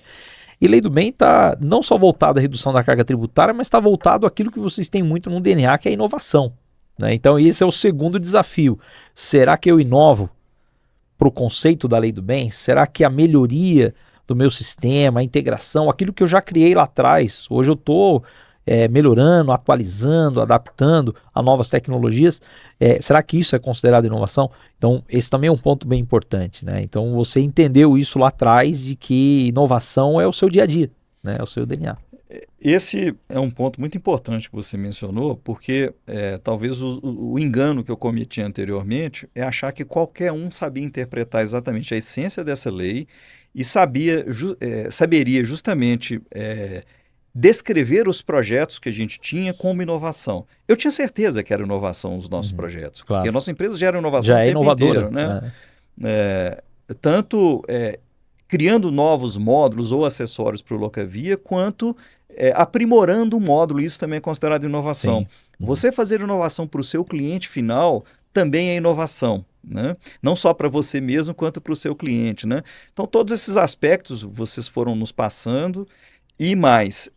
E Lei do Bem está não só voltado à redução da carga tributária, mas está voltado àquilo que vocês têm muito no DNA, que é a inovação, né? Então, esse é o segundo desafio. Será que eu inovo para o conceito da Lei do Bem? Será que a melhoria do meu sistema, a integração, aquilo que eu já criei lá atrás, hoje eu estou melhorando, atualizando, adaptando a novas tecnologias, será que isso é considerado inovação? Então, esse também é um ponto bem importante, né? Então, você entendeu isso lá atrás, de que inovação é o seu dia a dia, né? É o seu DNA. Esse é um ponto muito importante que você mencionou, porque talvez o engano que eu cometi anteriormente é achar que qualquer um sabia interpretar exatamente a essência dessa lei e saberia justamente descrever os projetos que a gente tinha como inovação. Eu tinha certeza que era inovação os nossos projetos, porque a Claro. nossa empresa gera inovação Já o é tempo inovadora, inteiro, né? né? Tanto criando novos módulos ou acessórios para o Locavia, quanto aprimorando o módulo, isso também é considerado inovação. Sim. Você fazer inovação para o seu cliente final também é inovação, né? Não só para você mesmo, quanto para o seu cliente, né? Então, todos esses aspectos vocês foram nos passando, e mais,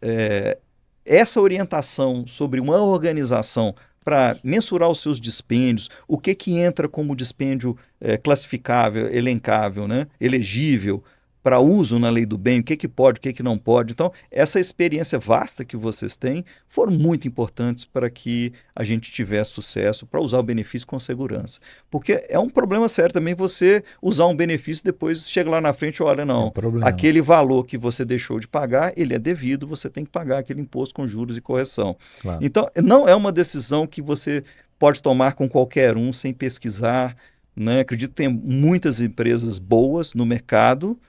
essa orientação sobre uma organização para mensurar os seus dispêndios, o que entra como dispêndio classificável, elencável, né? Elegível, para uso na lei do bem, o que pode, o que não pode. Então, essa experiência vasta que vocês têm foram muito importantes para que a gente tivesse sucesso, para usar o benefício com segurança. Porque é um problema sério também você usar um benefício e depois chega lá na frente e olha, não, aquele valor que você deixou de pagar, ele é devido, você tem que pagar aquele imposto com juros e correção. Claro. Então, não é uma decisão que você pode tomar com qualquer um sem pesquisar, né? Acredito que tem muitas empresas boas no mercado,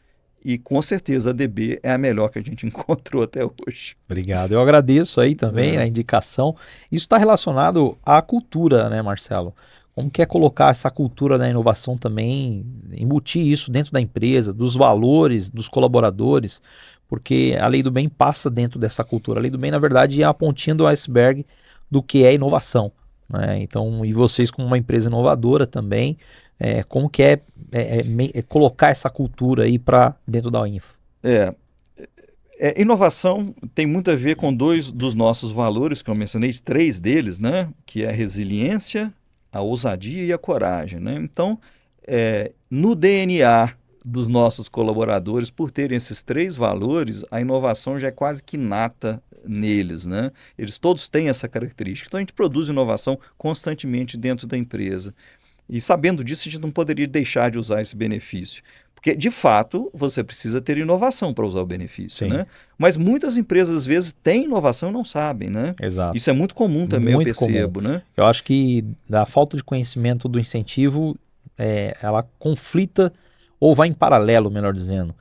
e com certeza a DB é a melhor que a gente encontrou até hoje. Obrigado. Eu agradeço aí também a indicação. Isso está relacionado à cultura, né, Marcelo? Como que é colocar essa cultura da inovação também, embutir isso dentro da empresa, dos valores dos colaboradores, porque a Lei do Bem passa dentro dessa cultura. A Lei do Bem, na verdade, é a pontinha do iceberg do que é inovação, né? Então, e vocês como uma empresa inovadora também, como que é colocar essa cultura aí para dentro da Info? Inovação tem muito a ver com dois dos nossos valores, que eu mencionei, três deles, né? Que é a resiliência, a ousadia e a coragem, né? Então, no DNA dos nossos colaboradores, por terem esses 3 valores, a inovação já é quase que inata neles, né? Eles todos têm essa característica. Então a gente produz inovação constantemente dentro da empresa. E sabendo disso, a gente não poderia deixar de usar esse benefício. Porque, de fato, você precisa ter inovação para usar o benefício, Sim. né? Mas muitas empresas, às vezes, têm inovação e não sabem, né? Exato. Isso é muito comum também, eu Muito comum. percebo, né? Eu acho que da falta de conhecimento do incentivo, ela conflita, ou vai em paralelo, melhor dizendo,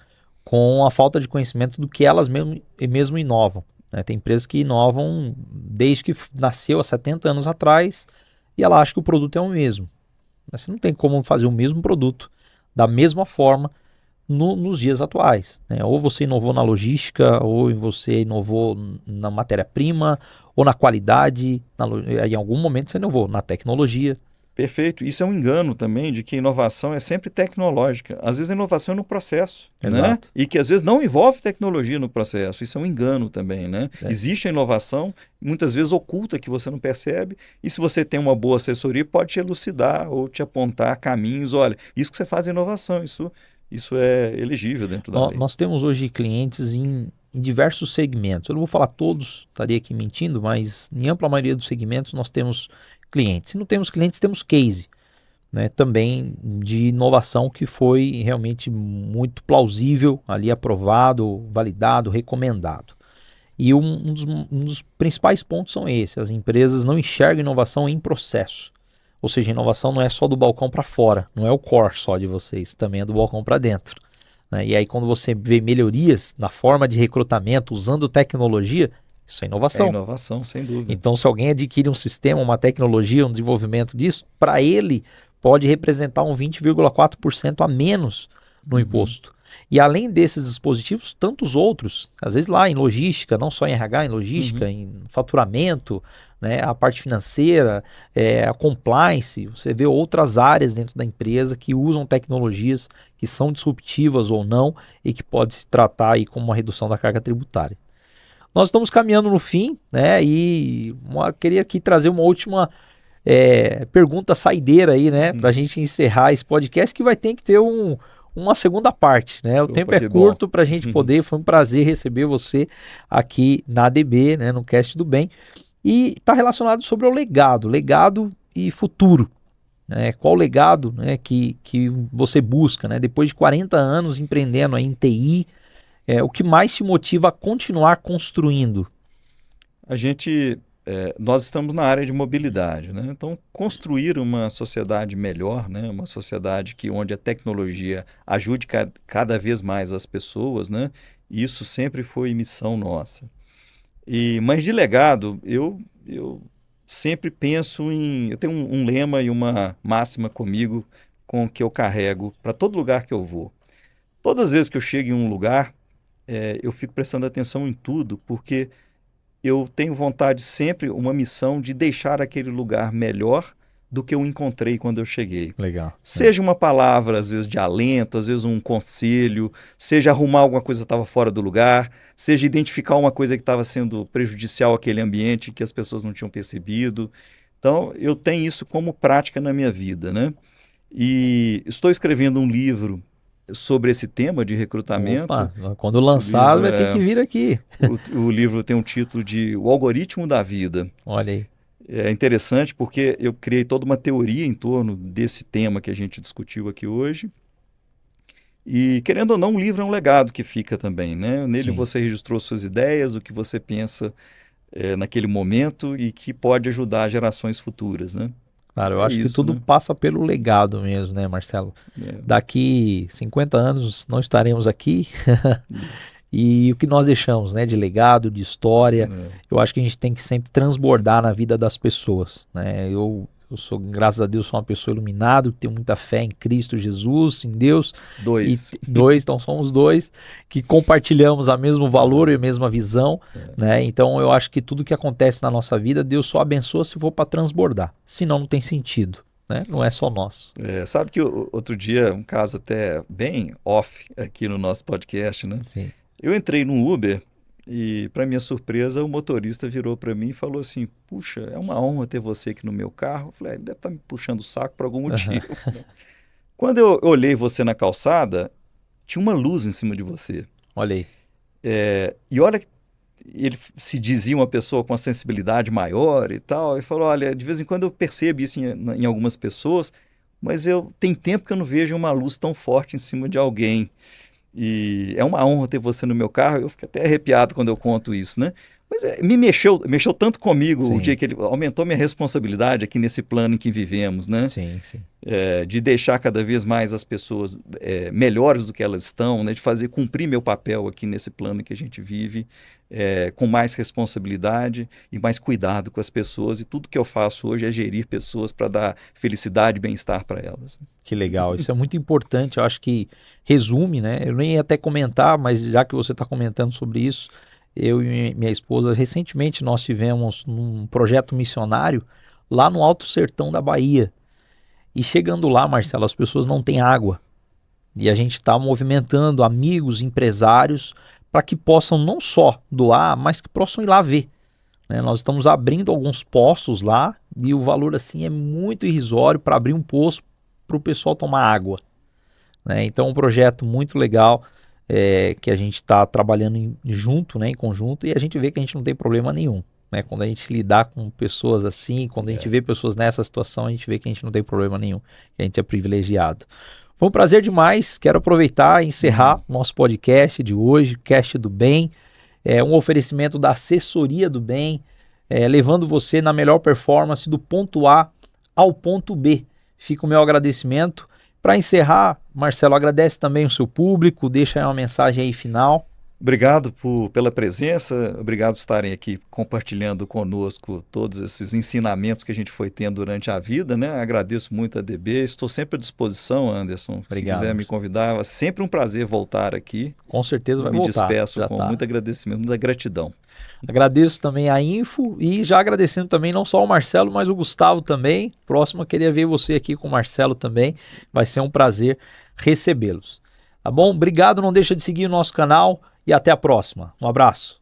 com a falta de conhecimento do que elas mesmo inovam, né? Tem empresas que inovam desde que nasceu há 70 anos atrás e ela acha que o produto é o mesmo. Mas você não tem como fazer o mesmo produto da mesma forma nos dias atuais, né? Ou você inovou na logística, ou você inovou na matéria-prima, ou na qualidade, em algum momento você inovou na tecnologia. Perfeito. Isso é um engano também de que inovação é sempre tecnológica. Às vezes a inovação é no processo, né? Exato. E que às vezes não envolve tecnologia no processo. Isso é um engano também, né? É. Existe a inovação, muitas vezes oculta, que você não percebe, e se você tem uma boa assessoria, pode te elucidar ou te apontar caminhos. Olha, isso que você faz é inovação, isso é elegível dentro da lei. Nós temos hoje clientes em diversos segmentos. Eu não vou falar todos, estaria aqui mentindo, mas em ampla maioria dos segmentos nós temos clientes. Se não temos clientes, temos case, né, também de inovação que foi realmente muito plausível, ali aprovado, validado, recomendado. E um dos principais pontos são esses: as empresas não enxergam inovação em processo. Ou seja, inovação não é só do balcão para fora, não é o core só de vocês, também é do balcão para dentro, né? E aí quando você vê melhorias na forma de recrutamento usando tecnologia, isso é inovação. É inovação, sem dúvida. Então, se alguém adquire um sistema, uma tecnologia, um desenvolvimento disso, para ele pode representar um 20,4% a menos no imposto. E além desses dispositivos, tantos outros, às vezes lá em logística, não só em RH, em logística, em faturamento, né, a parte financeira, a compliance, você vê outras áreas dentro da empresa que usam tecnologias que são disruptivas ou não e que pode se tratar aí como uma redução da carga tributária. Nós estamos caminhando no fim, né? E queria aqui trazer uma última pergunta saideira aí, né? Para a gente encerrar esse podcast, que vai ter que ter uma segunda parte, né? O tempo é curto para a gente poder. Foi um prazer receber você aqui na ADB, né? No Cast do Bem. E está relacionado sobre o legado e futuro. Né? Qual legado, né, que você busca, né? Depois de 40 anos empreendendo aí em TI, o que mais te motiva a continuar construindo? Nós estamos na área de mobilidade, né? Então, construir uma sociedade melhor, né? Uma sociedade onde a tecnologia ajude cada vez mais as pessoas, né? Isso sempre foi missão nossa. Mas de legado, eu sempre penso eu tenho um lema e uma máxima comigo com que eu carrego para todo lugar que eu vou. Todas as vezes que eu chego em um lugar, eu fico prestando atenção em tudo, porque eu tenho vontade sempre, uma missão de deixar aquele lugar melhor do que eu encontrei quando eu cheguei. Legal. Seja uma palavra, às vezes, de alento, às vezes um conselho, seja arrumar alguma coisa que estava fora do lugar, seja identificar uma coisa que estava sendo prejudicial àquele ambiente que as pessoas não tinham percebido. Então, eu tenho isso como prática na minha vida, né? E estou escrevendo um livro sobre esse tema de recrutamento. Opa, quando lançado vai ter que vir aqui. O livro tem um título de O Algoritmo da Vida. Olha aí. É interessante porque eu criei toda uma teoria em torno desse tema que a gente discutiu aqui hoje. E, querendo ou não, um livro é um legado que fica também, né? Nele você registrou suas ideias, o que você pensa naquele momento e que pode ajudar gerações futuras, né? Claro, eu acho que tudo passa pelo legado mesmo, né, Marcelo? Daqui 50 anos não estaremos aqui. E o que nós deixamos, né, de legado, de história, eu acho que a gente tem que sempre transbordar na vida das pessoas, né? Eu sou, graças a Deus, sou uma pessoa iluminada, tenho muita fé em Cristo Jesus, em Deus. Então somos dois que compartilhamos o mesmo valor e a mesma visão, né? Então eu acho que tudo que acontece na nossa vida, Deus só abençoa se for para transbordar, senão não tem sentido, né? Não é só nosso. Sabe que outro dia, um caso até bem off aqui no nosso podcast, né? Sim. Eu entrei num Uber e, para minha surpresa, o motorista virou para mim e falou assim: puxa, é uma honra ter você aqui no meu carro. Eu falei: ele deve estar me puxando o saco por algum motivo. Quando eu olhei você na calçada, tinha uma luz em cima de você. Olha aí. E olha, ele se dizia uma pessoa com uma sensibilidade maior e tal, e falou, olha, de vez em quando eu percebo isso em algumas pessoas, mas tem tempo que eu não vejo uma luz tão forte em cima de alguém. E é uma honra ter você no meu carro. Eu fico até arrepiado quando eu conto isso, né? Mas me mexeu tanto comigo o dia que ele aumentou minha responsabilidade aqui nesse plano em que vivemos, né? Sim, sim. De deixar cada vez mais as pessoas melhores do que elas estão, né? De fazer cumprir meu papel aqui nesse plano que a gente vive, com mais responsabilidade e mais cuidado com as pessoas. E tudo que eu faço hoje é gerir pessoas para dar felicidade e bem-estar para elas. Que legal, isso é muito importante. Eu acho que resume, né? Eu nem ia até comentar, mas já que você está comentando sobre isso, eu e minha esposa, recentemente nós tivemos um projeto missionário lá no Alto Sertão da Bahia. E chegando lá, Marcelo, as pessoas não têm água. E a gente está movimentando amigos, empresários, para que possam não só doar, mas que possam ir lá ver. Né? Nós estamos abrindo alguns poços lá e o valor assim é muito irrisório para abrir um poço para o pessoal tomar água. Né? Então é um projeto muito legal que a gente está trabalhando junto, né, em conjunto, e a gente vê que a gente não tem problema nenhum. Né? Quando a gente lidar com pessoas assim, quando a gente vê pessoas nessa situação, a gente vê que a gente não tem problema nenhum, que a gente é privilegiado. Foi um prazer demais, quero aproveitar e encerrar nosso podcast de hoje, Cast do Bem, um oferecimento da Assessoria do Bem, levando você na melhor performance do ponto A ao ponto B. Fica o meu agradecimento. Para encerrar, Marcelo, agradece também o seu público, deixa aí uma mensagem aí final. Obrigado pela presença, obrigado por estarem aqui compartilhando conosco todos esses ensinamentos que a gente foi tendo durante a vida, né? Agradeço muito a DB, estou sempre à disposição, Anderson. Obrigado. Se quiser me convidar, é sempre um prazer voltar aqui. Com certeza vai voltar. Me despeço com muito agradecimento, muita gratidão. Agradeço também a Info e já agradecendo também não só o Marcelo, mas o Gustavo também. Próximo, eu queria ver você aqui com o Marcelo também. Vai ser um prazer recebê-los. Tá bom? Obrigado, não deixa de seguir o nosso canal e até a próxima. Um abraço.